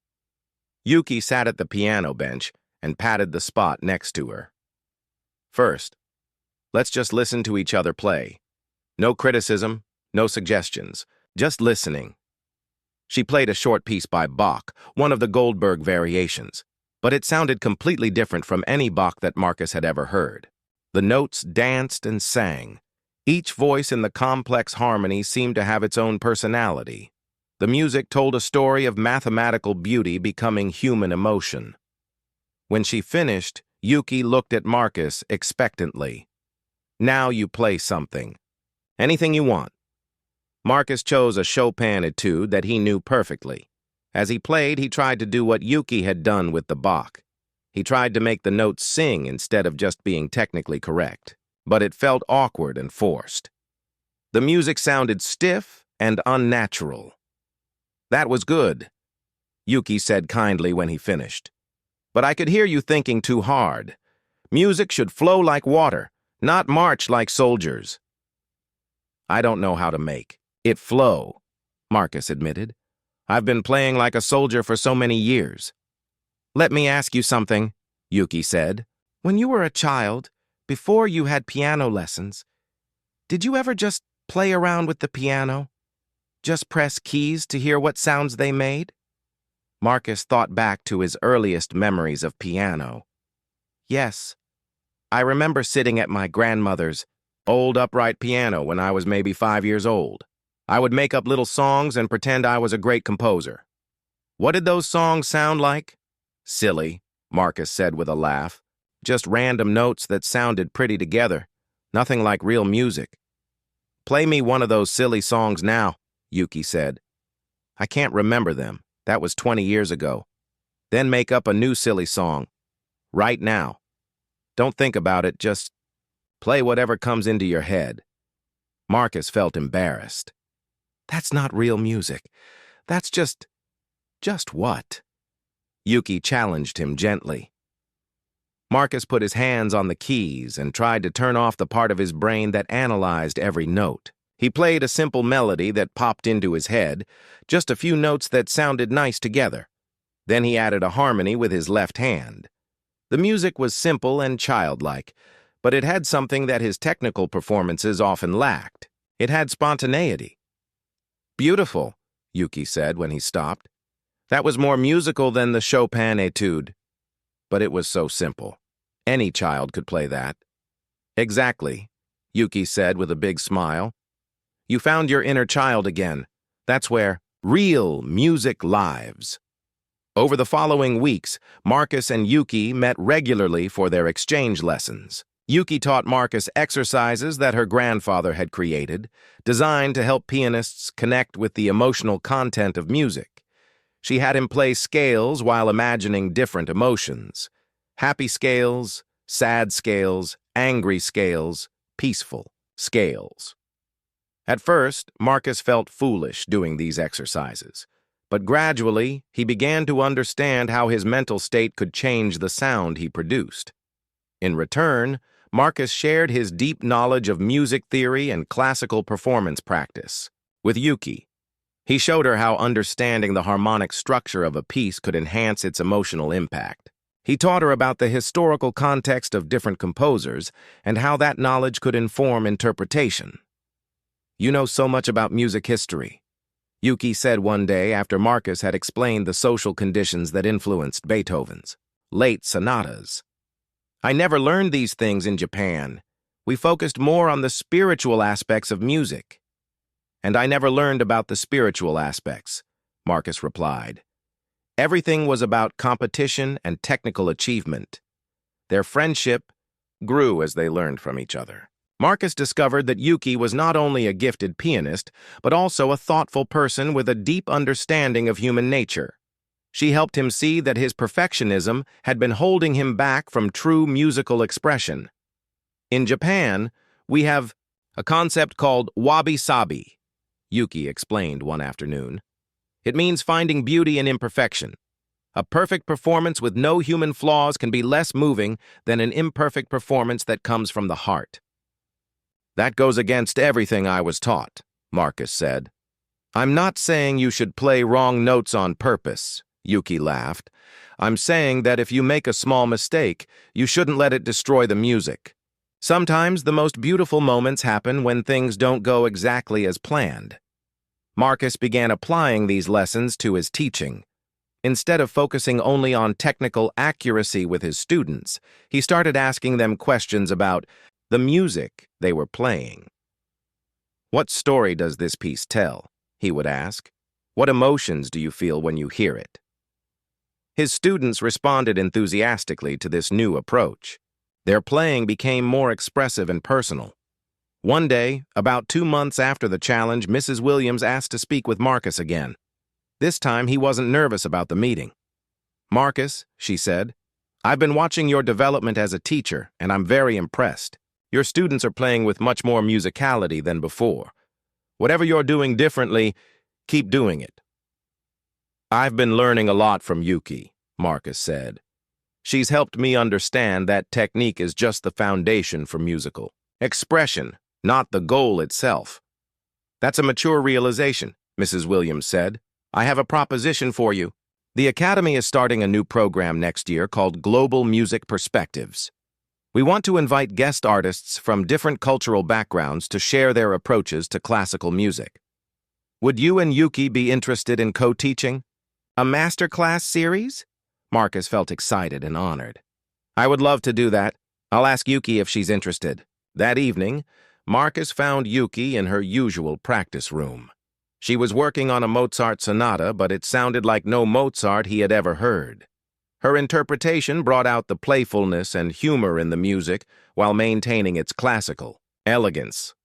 Yuki sat at the piano bench and patted the spot next to her. "First, let's just listen to each other play. No criticism, no suggestions, just listening." She played a short piece by Bach, one of the Goldberg variations, but it sounded completely different from any Bach that Marcus had ever heard. The notes danced and sang. Each voice in the complex harmony seemed to have its own personality. The music told a story of mathematical beauty becoming human emotion. When she finished, Yuki looked at Marcus expectantly. "Now you play something. Anything you want." Marcus chose a Chopin etude that he knew perfectly. As he played, he tried to do what Yuki had done with the Bach. He tried to make the notes sing instead of just being technically correct, but it felt awkward and forced. The music sounded stiff and unnatural. That was good, Yuki said kindly when he finished. But I could hear you thinking too hard. Music should flow like water, not march like soldiers. I don't know how to make it flow, Marcus admitted. I've been playing like a soldier for so many years. Let me ask you something, Yuki said. When you were a child, before you had piano lessons, did you ever just play around with the piano? Just press keys to hear what sounds they made? Marcus thought back to his earliest memories of piano. Yes, I remember sitting at my grandmother's old upright piano when I was maybe 5 years old. I would make up little songs and pretend I was a great composer. What did those songs sound like? Silly, Marcus said with a laugh. Just random notes that sounded pretty together. Nothing like real music. Play me one of those silly songs now, Yuki said. I can't remember them. That was 20 years ago. Then make up a new silly song. Right now. Don't think about it, just play whatever comes into your head. Marcus felt embarrassed. That's not real music. That's just what? Yuki challenged him gently. Marcus put his hands on the keys and tried to turn off the part of his brain that analyzed every note. He played a simple melody that popped into his head, just a few notes that sounded nice together. Then he added a harmony with his left hand. The music was simple and childlike, but it had something that his technical performances often lacked. It had spontaneity. Beautiful, Yuki said when he stopped. That was more musical than the Chopin etude. But it was so simple. Any child could play that. Exactly, Yuki said with a big smile. You found your inner child again. That's where real music lives. Over the following weeks, Marcus and Yuki met regularly for their exchange lessons. Yuki taught Marcus exercises that her grandfather had created, designed to help pianists connect with the emotional content of music. She had him play scales while imagining different emotions. Happy scales, sad scales, angry scales, peaceful scales. At first, Marcus felt foolish doing these exercises, but gradually he began to understand how his mental state could change the sound he produced. In return, Marcus shared his deep knowledge of music theory and classical performance practice. With Yuki, he showed her how understanding the harmonic structure of a piece could enhance its emotional impact. He taught her about the historical context of different composers and how that knowledge could inform interpretation. You know so much about music history, Yuki said one day after Marcus had explained the social conditions that influenced Beethoven's late sonatas. I never learned these things in Japan. We focused more on the spiritual aspects of music. And I never learned about the spiritual aspects, Marcus replied. Everything was about competition and technical achievement. Their friendship grew as they learned from each other. Marcus discovered that Yuki was not only a gifted pianist, but also a thoughtful person with a deep understanding of human nature. She helped him see that his perfectionism had been holding him back from true musical expression. In Japan, we have a concept called wabi-sabi, Yuki explained one afternoon. It means finding beauty in imperfection. A perfect performance with no human flaws can be less moving than an imperfect performance that comes from the heart. That goes against everything I was taught, Marcus said. I'm not saying you should play wrong notes on purpose, Yuki laughed. I'm saying that if you make a small mistake, you shouldn't let it destroy the music. Sometimes the most beautiful moments happen when things don't go exactly as planned. Marcus began applying these lessons to his teaching. Instead of focusing only on technical accuracy with his students, he started asking them questions about the music they were playing. What story does this piece tell? He would ask. What emotions do you feel when you hear it? His students responded enthusiastically to this new approach. Their playing became more expressive and personal. One day, about 2 months after the challenge, Mrs. Williams asked to speak with Marcus again. This time, he wasn't nervous about the meeting. Marcus, she said, I've been watching your development as a teacher, and I'm very impressed. Your students are playing with much more musicality than before. Whatever you're doing differently, keep doing it. I've been learning a lot from Yuki, Marcus said. She's helped me understand that technique is just the foundation for musical expression, not the goal itself. That's a mature realization, Mrs. Williams said. I have a proposition for you. The Academy is starting a new program next year called Global Music Perspectives. We want to invite guest artists from different cultural backgrounds to share their approaches to classical music. Would you and Yuki be interested in co-teaching? A masterclass series? Marcus felt excited and honored. I would love to do that. I'll ask Yuki if she's interested. That evening, Marcus found Yuki in her usual practice room. She was working on a Mozart sonata, but it sounded like no Mozart he had ever heard. Her interpretation brought out the playfulness and humor in the music while maintaining its classical elegance.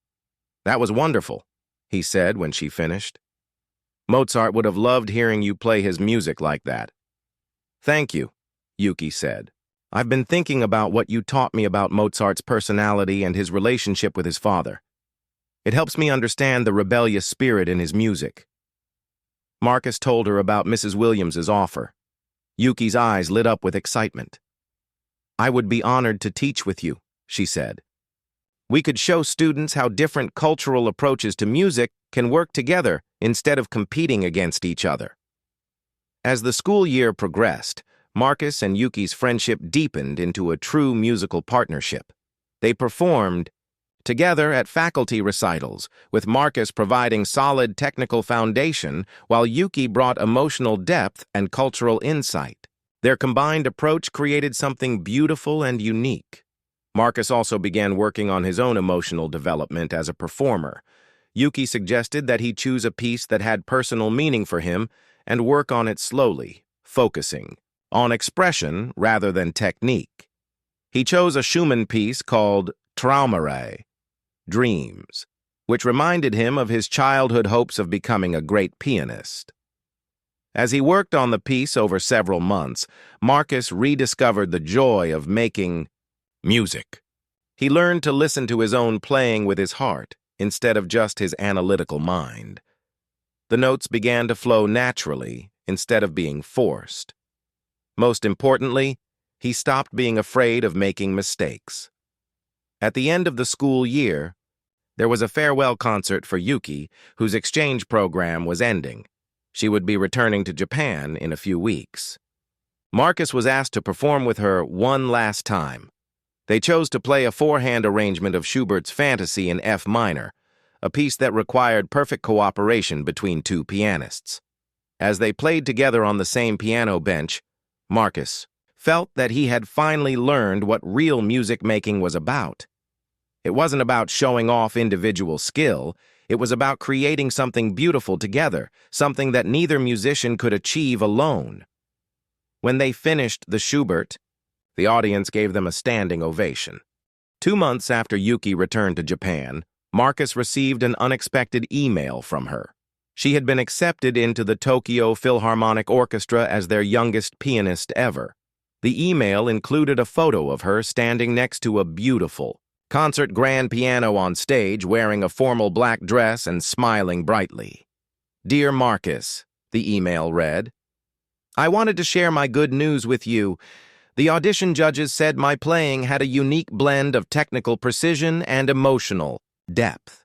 That was wonderful, he said when she finished. Mozart would have loved hearing you play his music like that. Thank you, Yuki said. I've been thinking about what you taught me about Mozart's personality and his relationship with his father. It helps me understand the rebellious spirit in his music. Marcus told her about Mrs. Williams's offer. Yuki's eyes lit up with excitement. I would be honored to teach with you, she said. We could show students how different cultural approaches to music can work together instead of competing against each other. As the school year progressed, Marcus and Yuki's friendship deepened into a true musical partnership. They performed together at faculty recitals, with Marcus providing solid technical foundation while Yuki brought emotional depth and cultural insight. Their combined approach created something beautiful and unique. Marcus also began working on his own emotional development as a performer. Yuki suggested that he choose a piece that had personal meaning for him and work on it slowly, focusing on expression rather than technique. He chose a Schumann piece called Traumere, Dreams, which reminded him of his childhood hopes of becoming a great pianist. As he worked on the piece over several months, Marcus rediscovered the joy of making music. He learned to listen to his own playing with his heart instead of just his analytical mind. The notes began to flow naturally instead of being forced. Most importantly, he stopped being afraid of making mistakes. At the end of the school year, there was a farewell concert for Yuki, whose exchange program was ending. She would be returning to Japan in a few weeks. Marcus was asked to perform with her one last time. They chose to play a four-hand arrangement of Schubert's Fantasy in F minor, a piece that required perfect cooperation between two pianists. As they played together on the same piano bench, Marcus felt that he had finally learned what real music making was about. It wasn't about showing off individual skill. It was about creating something beautiful together, something that neither musician could achieve alone. When they finished the Schubert, the audience gave them a standing ovation. 2 months after Yuki returned to Japan, Marcus received an unexpected email from her. She had been accepted into the Tokyo Philharmonic Orchestra as their youngest pianist ever. The email included a photo of her standing next to a beautiful concert grand piano on stage, wearing a formal black dress and smiling brightly. Dear Marcus, the email read, I wanted to share my good news with you. The audition judges said my playing had a unique blend of technical precision and emotional depth.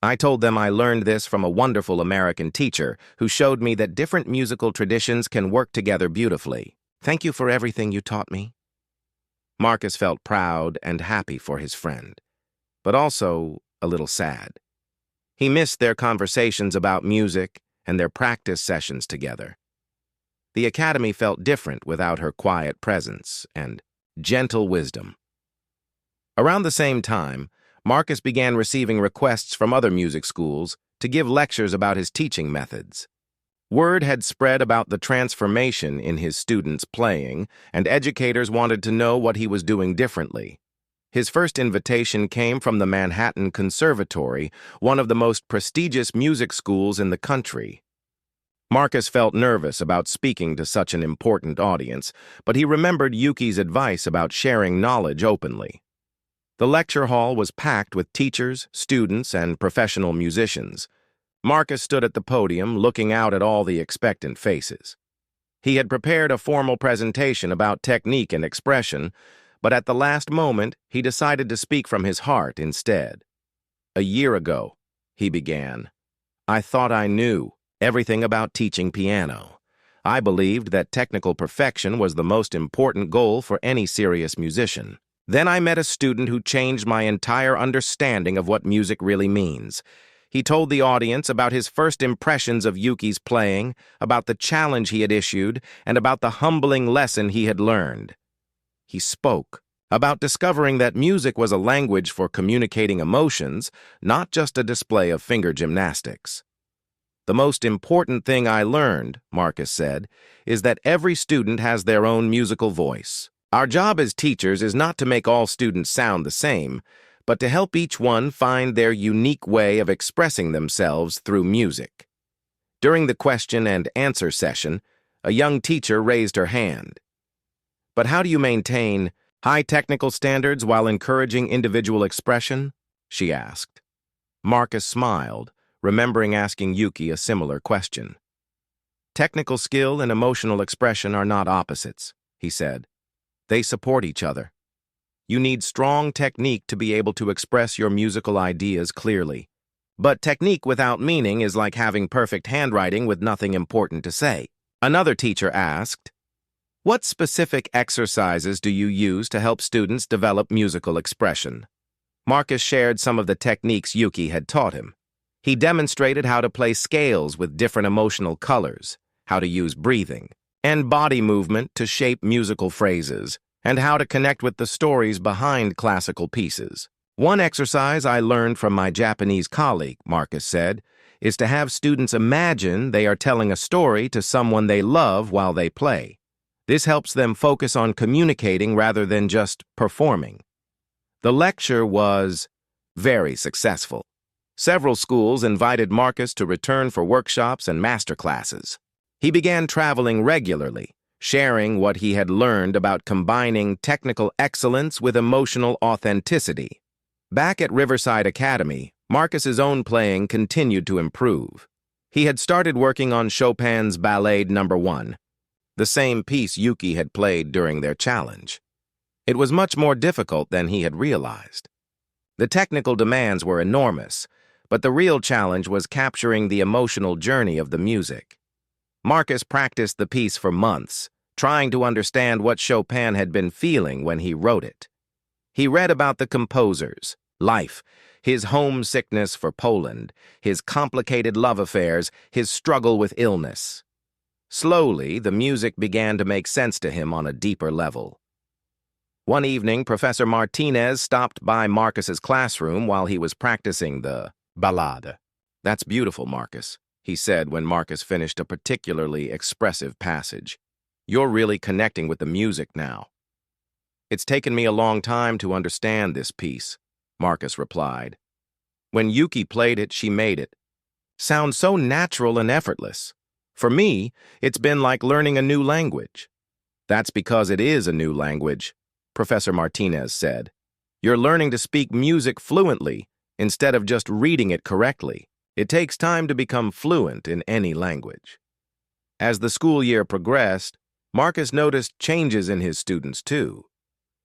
I told them I learned this from a wonderful American teacher who showed me that different musical traditions can work together beautifully. Thank you for everything you taught me. Marcus felt proud and happy for his friend, but also a little sad. He missed their conversations about music and their practice sessions together. The Academy felt different without her quiet presence and gentle wisdom. Around the same time, Marcus began receiving requests from other music schools to give lectures about his teaching methods. Word had spread about the transformation in his students' playing, and educators wanted to know what he was doing differently. His first invitation came from the Manhattan Conservatory, one of the most prestigious music schools in the country. Marcus felt nervous about speaking to such an important audience, but he remembered Yuki's advice about sharing knowledge openly. The lecture hall was packed with teachers, students, and professional musicians. Marcus stood at the podium, looking out at all the expectant faces. He had prepared a formal presentation about technique and expression, but at the last moment, he decided to speak from his heart instead. "A year ago," he began, "I thought I knew everything about teaching piano. I believed that technical perfection was the most important goal for any serious musician. Then I met a student who changed my entire understanding of what music really means. He told the audience about his first impressions of Yuki's playing, about the challenge he had issued, and about the humbling lesson he had learned. He spoke about discovering that music was a language for communicating emotions, not just a display of finger gymnastics. The most important thing I learned," Marcus said, "is that every student has their own musical voice. Our job as teachers is not to make all students sound the same, but to help each one find their unique way of expressing themselves through music." During the question and answer session, a young teacher raised her hand. "But how do you maintain high technical standards while encouraging individual expression?" she asked. Marcus smiled, remembering asking Yuki a similar question. "Technical skill and emotional expression are not opposites," he said. "They support each other. You need strong technique to be able to express your musical ideas clearly. But technique without meaning is like having perfect handwriting with nothing important to say." Another teacher asked, "What specific exercises do you use to help students develop musical expression?" Marcus shared some of the techniques Yuki had taught him. He demonstrated how to play scales with different emotional colors, how to use breathing and body movement to shape musical phrases, and how to connect with the stories behind classical pieces. "One exercise I learned from my Japanese colleague," Marcus said, "is to have students imagine they are telling a story to someone they love while they play. This helps them focus on communicating rather than just performing." The lecture was very successful. Several schools invited Marcus to return for workshops and master classes. He began traveling regularly, sharing what he had learned about combining technical excellence with emotional authenticity. Back at Riverside Academy, Marcus's own playing continued to improve. He had started working on Chopin's Ballet No. 1, the same piece Yuki had played during their challenge. It was much more difficult than he had realized. The technical demands were enormous, but the real challenge was capturing the emotional journey of the music. Marcus practiced the piece for months, trying to understand what Chopin had been feeling when he wrote it. He read about the composer's life, his homesickness for Poland, his complicated love affairs, his struggle with illness. Slowly, the music began to make sense to him on a deeper level. One evening, Professor Martinez stopped by Marcus's classroom while he was practicing the ballade. "That's beautiful, Marcus," he said when Marcus finished a particularly expressive passage. "You're really connecting with the music now." "It's taken me a long time to understand this piece," Marcus replied. "When Yuki played it, she made it sound so natural and effortless. For me, it's been like learning a new language." "That's because it is a new language," Professor Martinez said. "You're learning to speak music fluently instead of just reading it correctly. It takes time to become fluent in any language." As the school year progressed, Marcus noticed changes in his students too.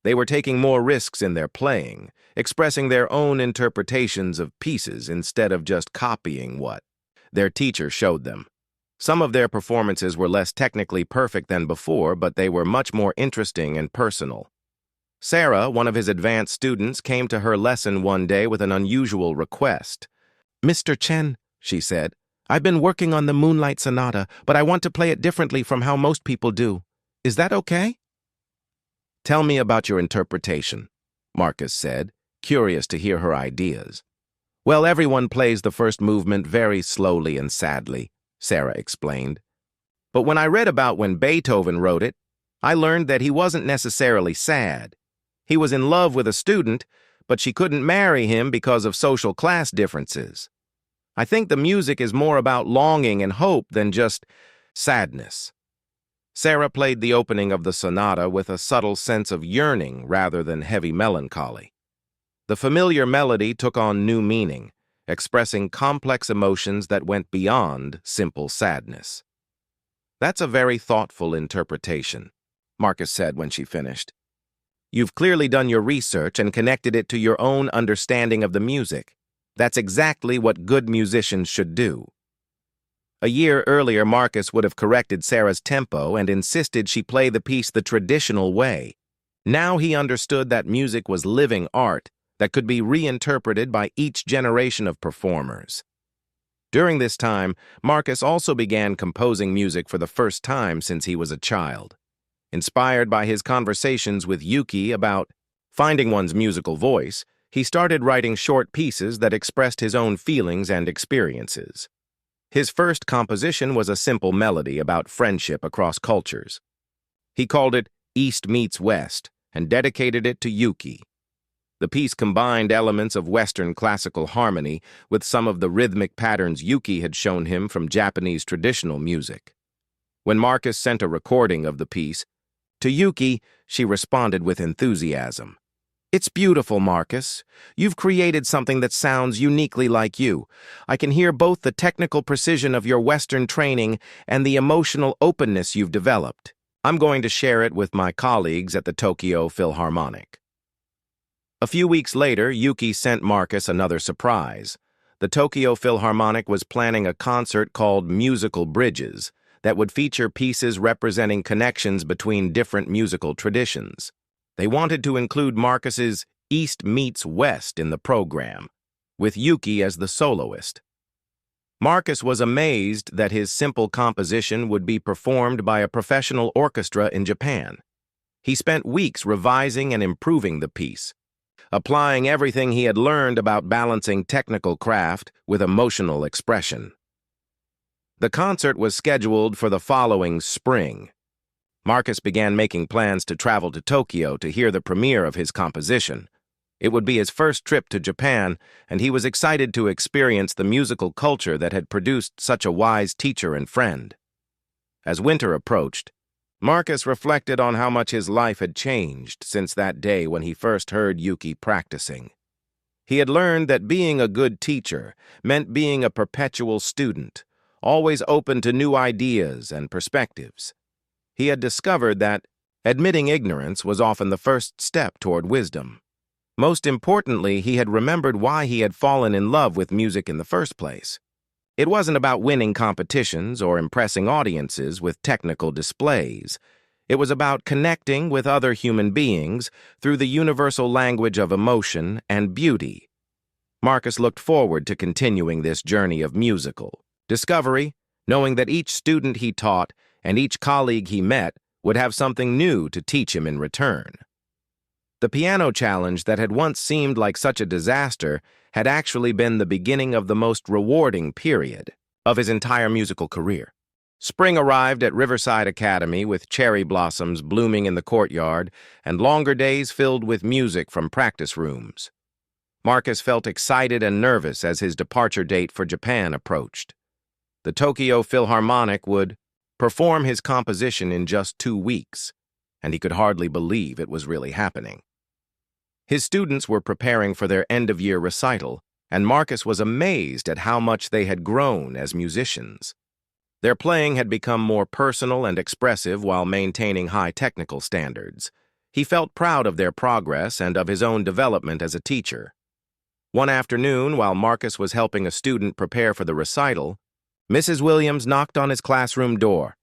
They were taking more risks in their playing, expressing their own interpretations of pieces instead of just copying what their teacher showed them. Some of their performances were less technically perfect than before, but they were much more interesting and personal. Sarah, one of his advanced students, came to her lesson one day with an unusual request. "Mr. Chen," she said, "I've been working on the Moonlight Sonata, but I want to play it differently from how most people do. Is that okay?" "Tell me about your interpretation," Marcus said, curious to hear her ideas. "Well, everyone plays the first movement very slowly and sadly," Sarah explained. "But when I read about when Beethoven wrote it, I learned that he wasn't necessarily sad. He was in love with a student, but she couldn't marry him because of social class differences. I think the music is more about longing and hope than just sadness." Sarah played the opening of the sonata with a subtle sense of yearning rather than heavy melancholy. The familiar melody took on new meaning, expressing complex emotions that went beyond simple sadness. "That's a very thoughtful interpretation," Marcus said when she finished. "You've clearly done your research and connected it to your own understanding of the music. That's exactly what good musicians should do." A year earlier, Marcus would have corrected Sarah's tempo and insisted she play the piece the traditional way. Now he understood that music was living art that could be reinterpreted by each generation of performers. During this time, Marcus also began composing music for the first time since he was a child. Inspired by his conversations with Yuki about finding one's musical voice, he started writing short pieces that expressed his own feelings and experiences. His first composition was a simple melody about friendship across cultures. He called it East Meets West and dedicated it to Yuki. The piece combined elements of Western classical harmony with some of the rhythmic patterns Yuki had shown him from Japanese traditional music. When Marcus sent a recording of the piece to Yuki, she responded with enthusiasm. "It's beautiful, Marcus. You've created something that sounds uniquely like you. I can hear both the technical precision of your Western training and the emotional openness you've developed. I'm going to share it with my colleagues at the Tokyo Philharmonic." A few weeks later, Yuki sent Marcus another surprise. The Tokyo Philharmonic was planning a concert called Musical Bridges that would feature pieces representing connections between different musical traditions. They wanted to include Marcus's East Meets West in the program, with Yuki as the soloist. Marcus was amazed that his simple composition would be performed by a professional orchestra in Japan. He spent weeks revising and improving the piece, applying everything he had learned about balancing technical craft with emotional expression. The concert was scheduled for the following spring. Marcus began making plans to travel to Tokyo to hear the premiere of his composition. It would be his first trip to Japan, and he was excited to experience the musical culture that had produced such a wise teacher and friend. As winter approached, Marcus reflected on how much his life had changed since that day when he first heard Yuki practicing. He had learned that being a good teacher meant being a perpetual student, always open to new ideas and perspectives. He had discovered that admitting ignorance was often the first step toward wisdom. Most importantly, he had remembered why he had fallen in love with music in the first place. It wasn't about winning competitions or impressing audiences with technical displays. It was about connecting with other human beings through the universal language of emotion and beauty. Marcus looked forward to continuing this journey of musical discovery, knowing that each student he taught and each colleague he met would have something new to teach him in return. The piano challenge that had once seemed like such a disaster had actually been the beginning of the most rewarding period of his entire musical career. Spring arrived at Riverside Academy with cherry blossoms blooming in the courtyard and longer days filled with music from practice rooms. Marcus felt excited and nervous as his departure date for Japan approached. The Tokyo Philharmonic would perform his composition in just 2 weeks, and he could hardly believe it was really happening. His students were preparing for their end-of-year recital, and Marcus was amazed at how much they had grown as musicians. Their playing had become more personal and expressive while maintaining high technical standards. He felt proud of their progress and of his own development as a teacher. One afternoon, while Marcus was helping a student prepare for the recital, Mrs. Williams knocked on his classroom door.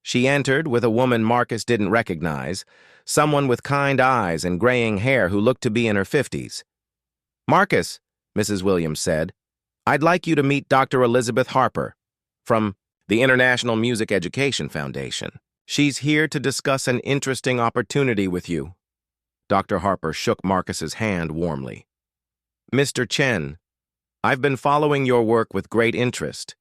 She entered with a woman Marcus didn't recognize, someone with kind eyes and graying hair who looked to be in her 50s. "Marcus," Mrs. Williams said, "I'd like you to meet Dr. Elizabeth Harper from the International Music Education Foundation. She's here to discuss an interesting opportunity with you." Dr. Harper shook Marcus's hand warmly. "Mr. Chen, I've been following your work with great interest.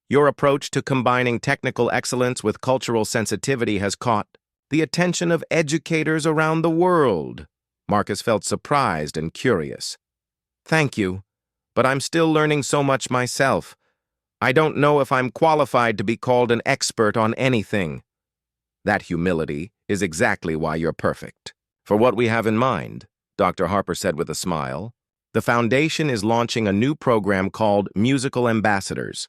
Your approach to combining technical excellence with cultural sensitivity has caught the attention of educators around the world." Marcus felt surprised and curious. "Thank you, but I'm still learning so much myself. I don't know if I'm qualified to be called an expert on anything." "That humility is exactly why you're perfect for what we have in mind," Dr. Harper said with a smile. The foundation is launching a new program called Musical Ambassadors.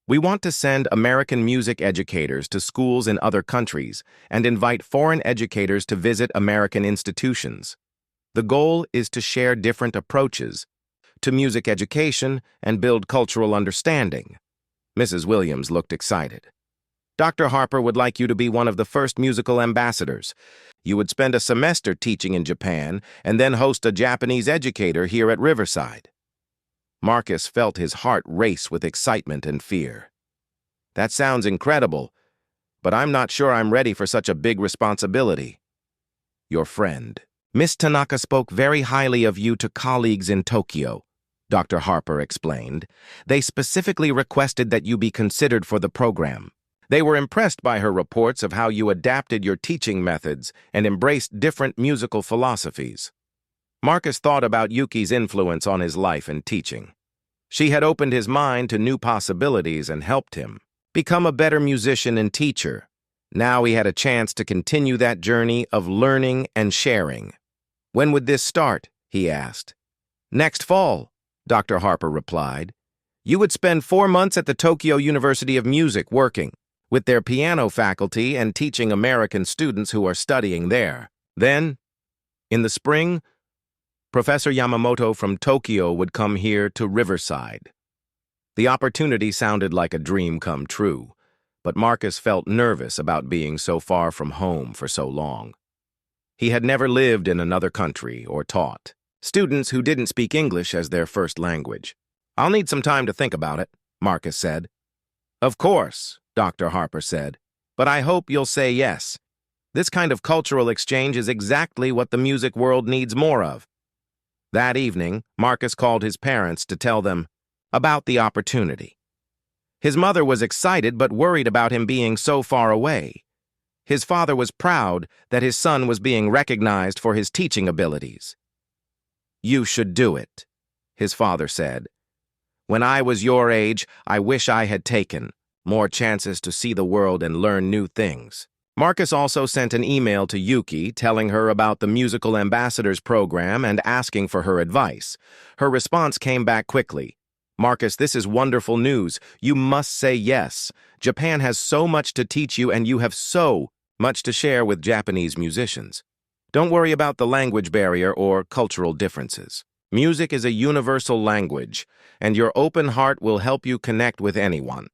We want to send American music educators to schools in other countries and invite foreign educators to visit American institutions. The goal is to share different approaches to music education and build cultural understanding. Mrs. Williams looked excited. Dr. Harper would like you to be one of the first musical ambassadors. You would spend a semester teaching in Japan and then host a Japanese educator here at Riverside. Marcus felt his heart race with excitement and fear. That sounds incredible, but I'm not sure I'm ready for such a big responsibility. Your friend. Miss Tanaka spoke very highly of you to colleagues in Tokyo, Dr. Harper explained. They specifically requested that you be considered for the program. They were impressed by her reports of how you adapted your teaching methods and embraced different musical philosophies. Marcus thought about Yuki's influence on his life and teaching. She had opened his mind to new possibilities and helped him become a better musician and teacher. Now he had a chance to continue that journey of learning and sharing. When would this start? He asked. Next fall, Dr. Harper replied. You would spend 4 months at the Tokyo University of Music working with their piano faculty and teaching American students who are studying there. Then, in the spring, Professor Yamamoto from Tokyo would come here to Riverside. The opportunity sounded like a dream come true, but Marcus felt nervous about being so far from home for so long. He had never lived in another country or taught students who didn't speak English as their first language. I'll need some time to think about it, Marcus said. Of course, Dr. Harper said, but I hope you'll say yes. This kind of cultural exchange is exactly what the music world needs more of. That evening, Marcus called his parents to tell them about the opportunity. His mother was excited but worried about him being so far away. His father was proud that his son was being recognized for his teaching abilities. You should do it, his father said. When I was your age, I wish I had taken more chances to see the world and learn new things. Marcus also sent an email to Yuki telling her about the Musical Ambassadors program and asking for her advice. Her response came back quickly. Marcus, this is wonderful news. You must say yes. Japan has so much to teach you and you have so much to share with Japanese musicians. Don't worry about the language barrier or cultural differences. Music is a universal language, and your open heart will help you connect with anyone.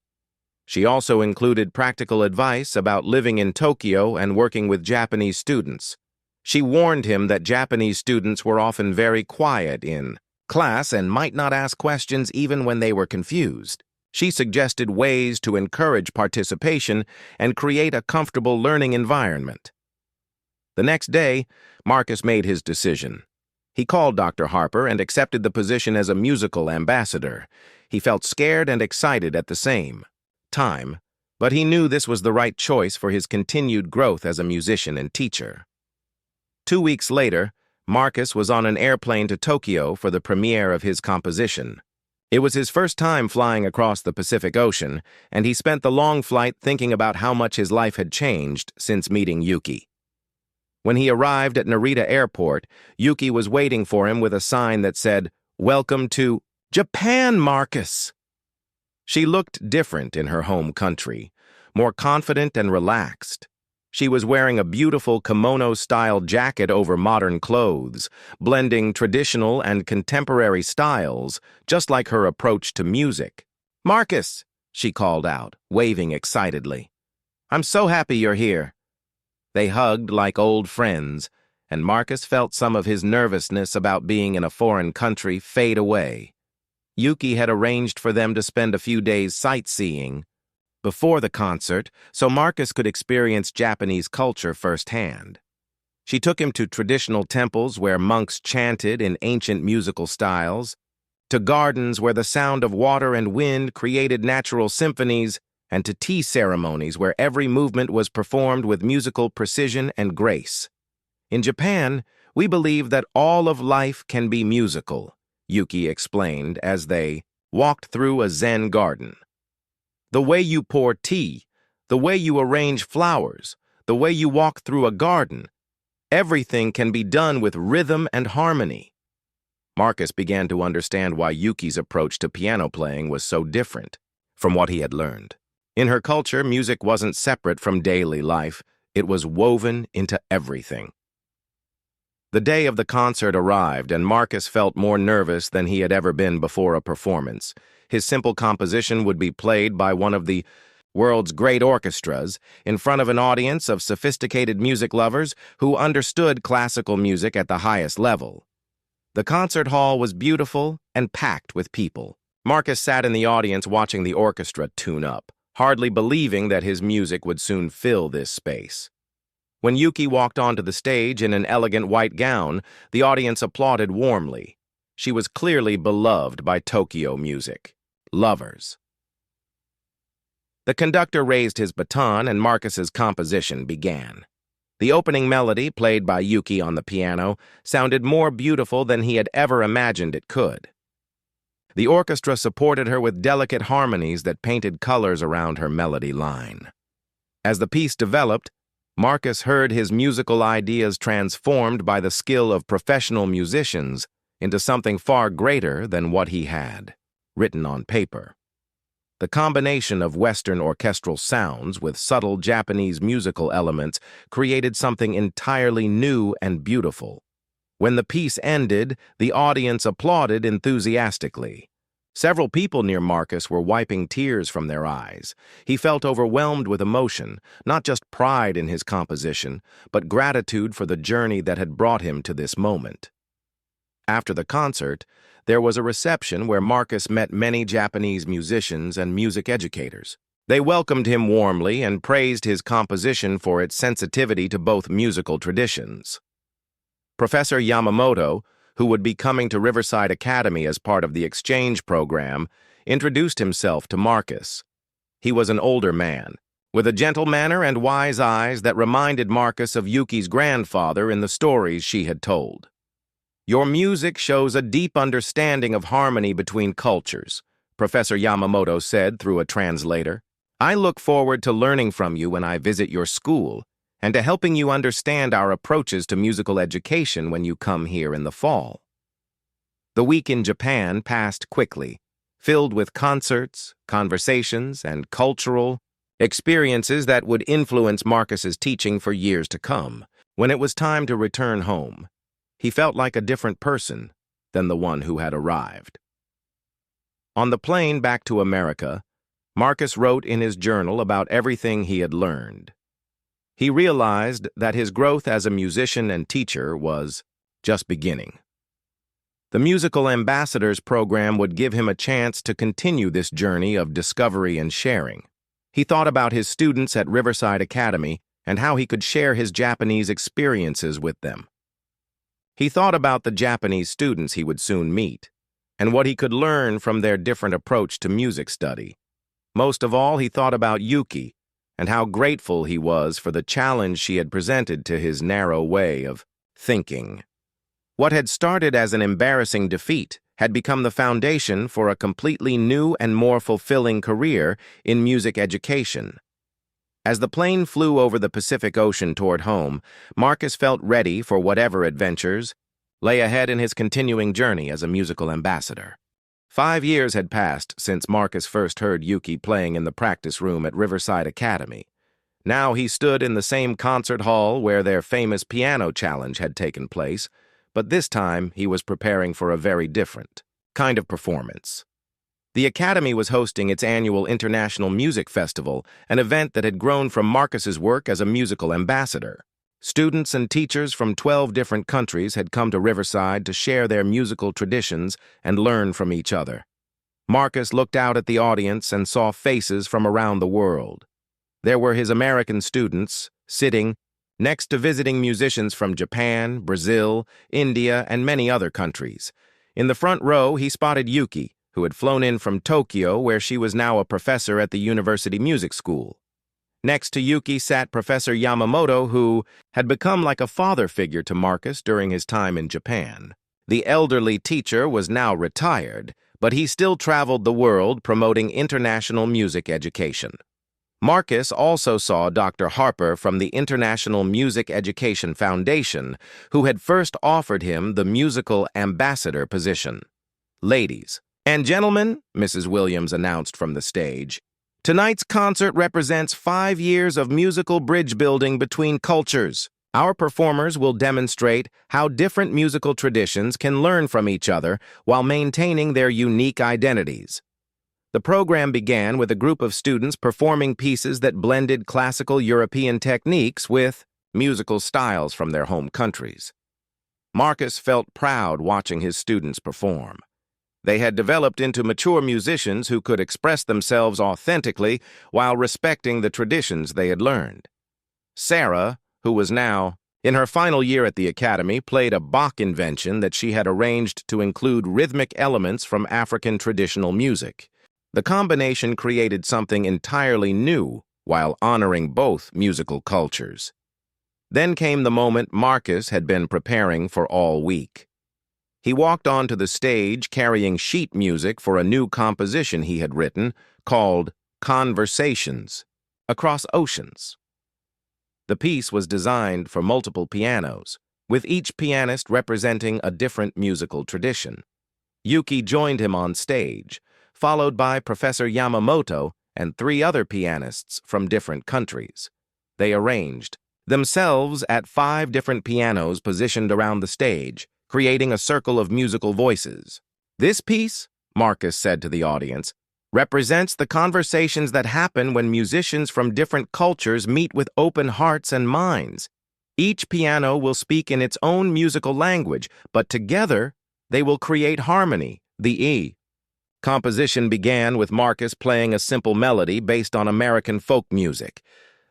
She also included practical advice about living in Tokyo and working with Japanese students. She warned him that Japanese students were often very quiet in class and might not ask questions even when they were confused. She suggested ways to encourage participation and create a comfortable learning environment. The next day, Marcus made his decision. He called Dr. Harper and accepted the position as a musical ambassador. He felt scared and excited at the same time, but he knew this was the right choice for his continued growth as a musician and teacher. 2 weeks later, Marcus was on an airplane to Tokyo for the premiere of his composition. It was his first time flying across the Pacific Ocean, and he spent the long flight thinking about how much his life had changed since meeting Yuki. When he arrived at Narita Airport, Yuki was waiting for him with a sign that said, "Welcome to Japan, Marcus." She looked different in her home country, more confident and relaxed. She was wearing a beautiful kimono-style jacket over modern clothes, blending traditional and contemporary styles, just like her approach to music. "Marcus," she called out, waving excitedly. "I'm so happy you're here." They hugged like old friends, and Marcus felt some of his nervousness about being in a foreign country fade away. Yuki had arranged for them to spend a few days sightseeing before the concert, so Marcus could experience Japanese culture firsthand. She took him to traditional temples where monks chanted in ancient musical styles, to gardens where the sound of water and wind created natural symphonies, and to tea ceremonies where every movement was performed with musical precision and grace. In Japan, we believe that all of life can be musical, Yuki explained as they walked through a Zen garden. The way you pour tea, the way you arrange flowers, the way you walk through a garden, everything can be done with rhythm and harmony. Marcus began to understand why Yuki's approach to piano playing was so different from what he had learned. In her culture, music wasn't separate from daily life. It was woven into everything. The day of the concert arrived, and Marcus felt more nervous than he had ever been before a performance. His simple composition would be played by one of the world's great orchestras in front of an audience of sophisticated music lovers who understood classical music at the highest level. The concert hall was beautiful and packed with people. Marcus sat in the audience watching the orchestra tune up, hardly believing that his music would soon fill this space. When Yuki walked onto the stage in an elegant white gown, the audience applauded warmly. She was clearly beloved by Tokyo music lovers. The conductor raised his baton and Marcus's composition began. The opening melody, played by Yuki on the piano, sounded more beautiful than he had ever imagined it could. The orchestra supported her with delicate harmonies that painted colors around her melody line. As the piece developed, Marcus heard his musical ideas transformed by the skill of professional musicians into something far greater than what he had written on paper. The combination of Western orchestral sounds with subtle Japanese musical elements created something entirely new and beautiful. When the piece ended, the audience applauded enthusiastically. Several people near Marcus were wiping tears from their eyes. He felt overwhelmed with emotion, not just pride in his composition, but gratitude for the journey that had brought him to this moment. After the concert, there was a reception where Marcus met many Japanese musicians and music educators. They welcomed him warmly and praised his composition for its sensitivity to both musical traditions. Professor Yamamoto, who would be coming to Riverside Academy as part of the exchange program, introduced himself to Marcus. He was an older man, with a gentle manner and wise eyes that reminded Marcus of Yuki's grandfather in the stories she had told. "Your music shows a deep understanding of harmony between cultures," Professor Yamamoto said through a translator. "I look forward to learning from you when I visit your school and to helping you understand our approaches to musical education when you come here in the fall." The week in Japan passed quickly, filled with concerts, conversations, and cultural experiences that would influence Marcus's teaching for years to come. When it was time to return home, he felt like a different person than the one who had arrived. On the plane back to America, Marcus wrote in his journal about everything he had learned. He realized that his growth as a musician and teacher was just beginning. The Musical Ambassadors program would give him a chance to continue this journey of discovery and sharing. He thought about his students at Riverside Academy and how he could share his Japanese experiences with them. He thought about the Japanese students he would soon meet and what he could learn from their different approach to music study. Most of all, he thought about Yuki and how grateful he was for the challenge she had presented to his narrow way of thinking. What had started as an embarrassing defeat had become the foundation for a completely new and more fulfilling career in music education. As the plane flew over the Pacific Ocean toward home, Marcus felt ready for whatever adventures lay ahead in his continuing journey as a musical ambassador. 5 years had passed since Marcus first heard Yuki playing in the practice room at Riverside Academy. Now he stood in the same concert hall where their famous piano challenge had taken place, but this time he was preparing for a very different kind of performance. The Academy was hosting its annual International Music Festival, an event that had grown from Marcus's work as a musical ambassador. Students and teachers from 12 different countries had come to Riverside to share their musical traditions and learn from each other. Marcus looked out at the audience and saw faces from around the world. There were his American students, sitting next to visiting musicians from Japan, Brazil, India, and many other countries. In the front row, he spotted Yuki, who had flown in from Tokyo, where she was now a professor at the University Music School. Next to Yuki sat Professor Yamamoto, who had become like a father figure to Marcus during his time in Japan. The elderly teacher was now retired, but he still traveled the world promoting international music education. Marcus also saw Dr. Harper from the International Music Education Foundation, who had first offered him the musical ambassador position. "Ladies and gentlemen," Mrs. Williams announced from the stage, "tonight's concert represents 5 years of musical bridge building between cultures. Our performers will demonstrate how different musical traditions can learn from each other while maintaining their unique identities." The program began with a group of students performing pieces that blended classical European techniques with musical styles from their home countries. Marcus felt proud watching his students perform. They had developed into mature musicians who could express themselves authentically while respecting the traditions they had learned. Sarah, who was now in her final year at the academy, played a Bach invention that she had arranged to include rhythmic elements from African traditional music. The combination created something entirely new while honoring both musical cultures. Then came the moment Marcus had been preparing for all week. He walked onto the stage carrying sheet music for a new composition he had written called Conversations Across Oceans. The piece was designed for multiple pianos, with each pianist representing a different musical tradition. Yuki joined him on stage, followed by Professor Yamamoto and 3 other pianists from different countries. They arranged themselves at 5 different pianos positioned around the stage, creating a circle of musical voices. "This piece," Marcus said to the audience, "represents the conversations that happen when musicians from different cultures meet with open hearts and minds. Each piano will speak in its own musical language, but together they will create harmony, the E." Composition began with Marcus playing a simple melody based on American folk music.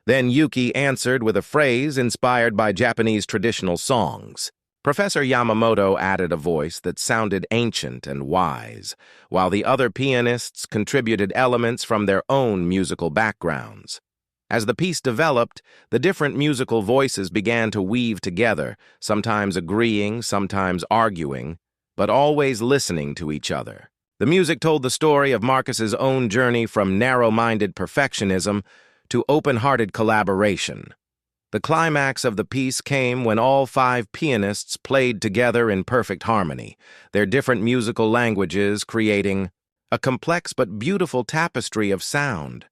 Then Yuki answered with a phrase inspired by Japanese traditional songs. Professor Yamamoto added a voice that sounded ancient and wise, while the other pianists contributed elements from their own musical backgrounds. As the piece developed, the different musical voices began to weave together, sometimes agreeing, sometimes arguing, but always listening to each other. The music told the story of Marcus's own journey from narrow-minded perfectionism to open-hearted collaboration. The climax of the piece came when all 5 pianists played together in perfect harmony, their different musical languages creating a complex but beautiful tapestry of sound.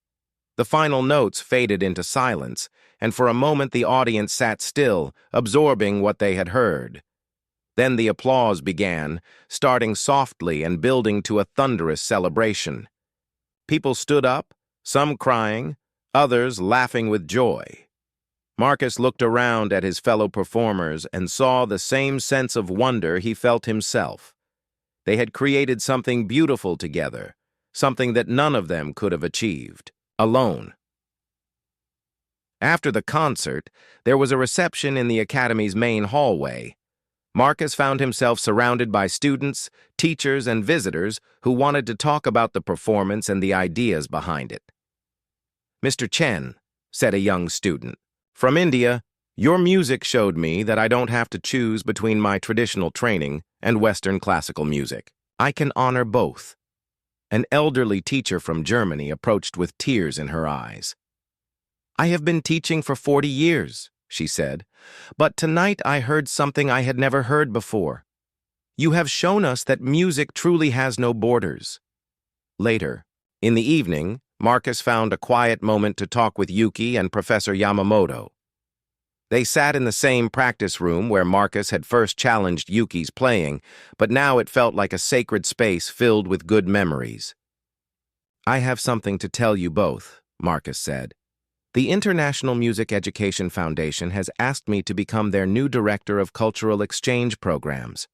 The final notes faded into silence, and for a moment the audience sat still, absorbing what they had heard. Then the applause began, starting softly and building to a thunderous celebration. People stood up, some crying, others laughing with joy. Marcus looked around at his fellow performers and saw the same sense of wonder he felt himself. They had created something beautiful together, something that none of them could have achieved, alone. After the concert, there was a reception in the academy's main hallway. Marcus found himself surrounded by students, teachers, and visitors who wanted to talk about the performance and the ideas behind it. "Mr. Chen," said a young student, "from India, your music showed me that I don't have to choose between my traditional training and Western classical music. I can honor both." An elderly teacher from Germany approached with tears in her eyes. "I have been teaching for 40 years, she said, "but tonight I heard something I had never heard before. You have shown us that music truly has no borders." Later, in the evening, Marcus found a quiet moment to talk with Yuki and Professor Yamamoto. They sat in the same practice room where Marcus had first challenged Yuki's playing, but now it felt like a sacred space filled with good memories. "I have something to tell you both," Marcus said. "The International Music Education Foundation has asked me to become their new director of cultural exchange programs.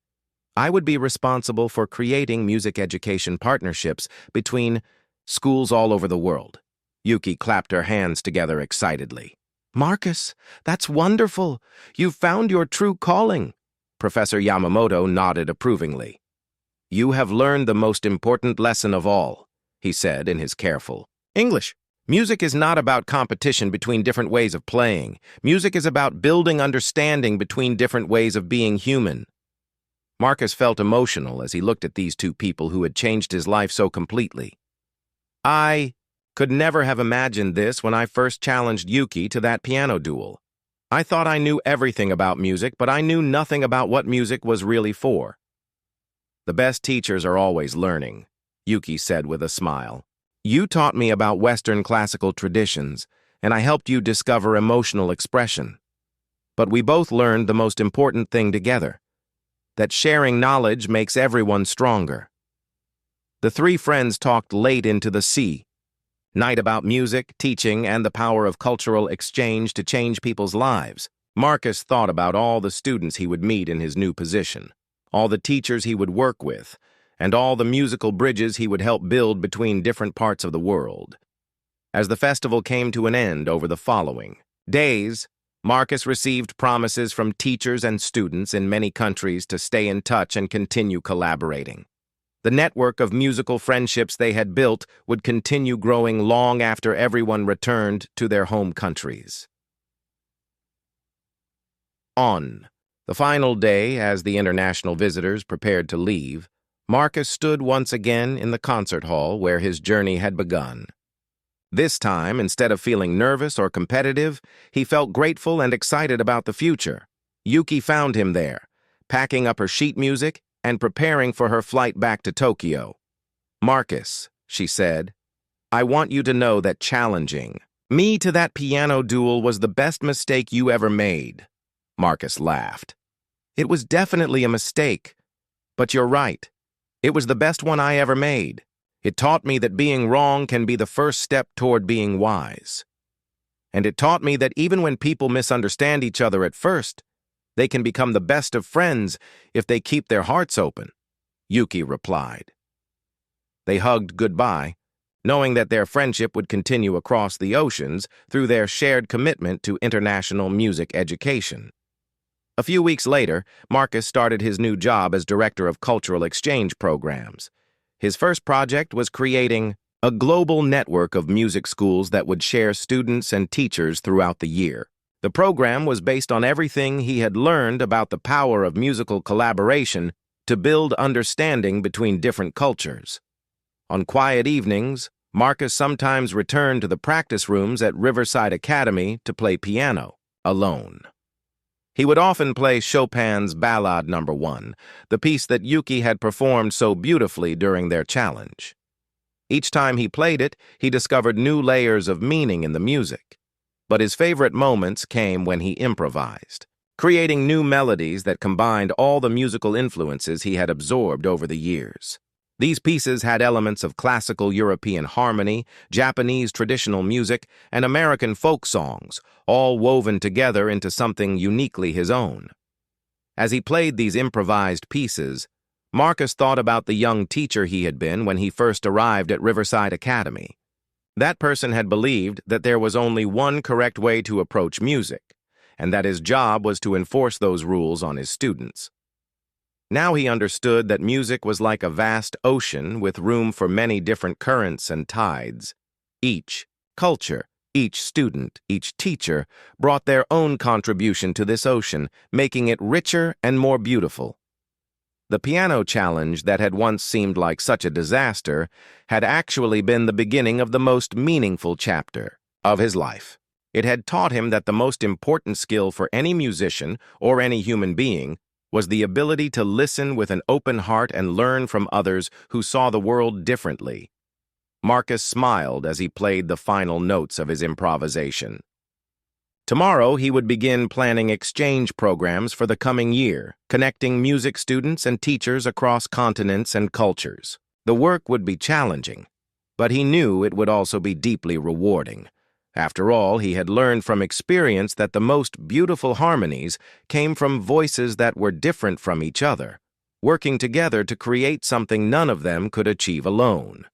I would be responsible for creating music education partnerships between schools all over the world." Yuki clapped her hands together excitedly. "Marcus, that's wonderful. You've found your true calling." Professor Yamamoto nodded approvingly. "You have learned the most important lesson of all," he said in his careful English. "Music is not about competition between different ways of playing. Music is about building understanding between different ways of being human." Marcus felt emotional as he looked at these 2 people who had changed his life so completely. "I Could never have imagined this when I first challenged Yuki to that piano duel. I thought I knew everything about music, but I knew nothing about what music was really for. The best teachers are always learning, Yuki said with a smile. You taught me about Western classical traditions, and I helped you discover emotional expression. But we both learned the most important thing together, that sharing knowledge makes everyone stronger. The three friends talked late into the sea, night about music, teaching, and the power of cultural exchange to change people's lives. Marcus thought about all the students he would meet in his new position, all the teachers he would work with, and all the musical bridges he would help build between different parts of the world. As the festival came to an end over the following days, Marcus received promises from teachers and students in many countries to stay in touch and continue collaborating. The network of musical friendships they had built would continue growing long after everyone returned to their home countries. On the final day, as the international visitors prepared to leave, Marcus stood once again in the concert hall where his journey had begun. This time, instead of feeling nervous or competitive, he felt grateful and excited about the future. Yuki found him there, packing up her sheet music and preparing for her flight back to Tokyo. Marcus, she said, I want you to know that challenging me to that piano duel was the best mistake you ever made. Marcus laughed. It was definitely a mistake, but you're right. It was the best one I ever made. It taught me that being wrong can be the first step toward being wise. And it taught me that even when people misunderstand each other at first, they can become the best of friends if they keep their hearts open, Yuki replied. They hugged goodbye, knowing that their friendship would continue across the oceans through their shared commitment to international music education. A few weeks later, Marcus started his new job as Director of Cultural Exchange Programs. His first project was creating a global network of music schools that would share students and teachers throughout the year. The program was based on everything he had learned about the power of musical collaboration to build understanding between different cultures. On quiet evenings, Marcus sometimes returned to the practice rooms at Riverside Academy to play piano, alone. He would often play Chopin's Ballade No. 1, the piece that Yuki had performed so beautifully during their challenge. Each time he played it, he discovered new layers of meaning in the music. But his favorite moments came when he improvised, creating new melodies that combined all the musical influences he had absorbed over the years. These pieces had elements of classical European harmony, Japanese traditional music, and American folk songs, all woven together into something uniquely his own. As he played these improvised pieces, Marcus thought about the young teacher he had been when he first arrived at Riverside Academy. That person had believed that there was only one correct way to approach music, and that his job was to enforce those rules on his students. Now he understood that music was like a vast ocean with room for many different currents and tides. Each culture, each student, each teacher brought their own contribution to this ocean, making it richer and more beautiful. The piano challenge that had once seemed like such a disaster had actually been the beginning of the most meaningful chapter of his life. It had taught him that the most important skill for any musician or any human being was the ability to listen with an open heart and learn from others who saw the world differently. Marcus smiled as he played the final notes of his improvisation. Tomorrow, he would begin planning exchange programs for the coming year, connecting music students and teachers across continents and cultures. The work would be challenging, but he knew it would also be deeply rewarding. After all, he had learned from experience that the most beautiful harmonies came from voices that were different from each other, working together to create something none of them could achieve alone.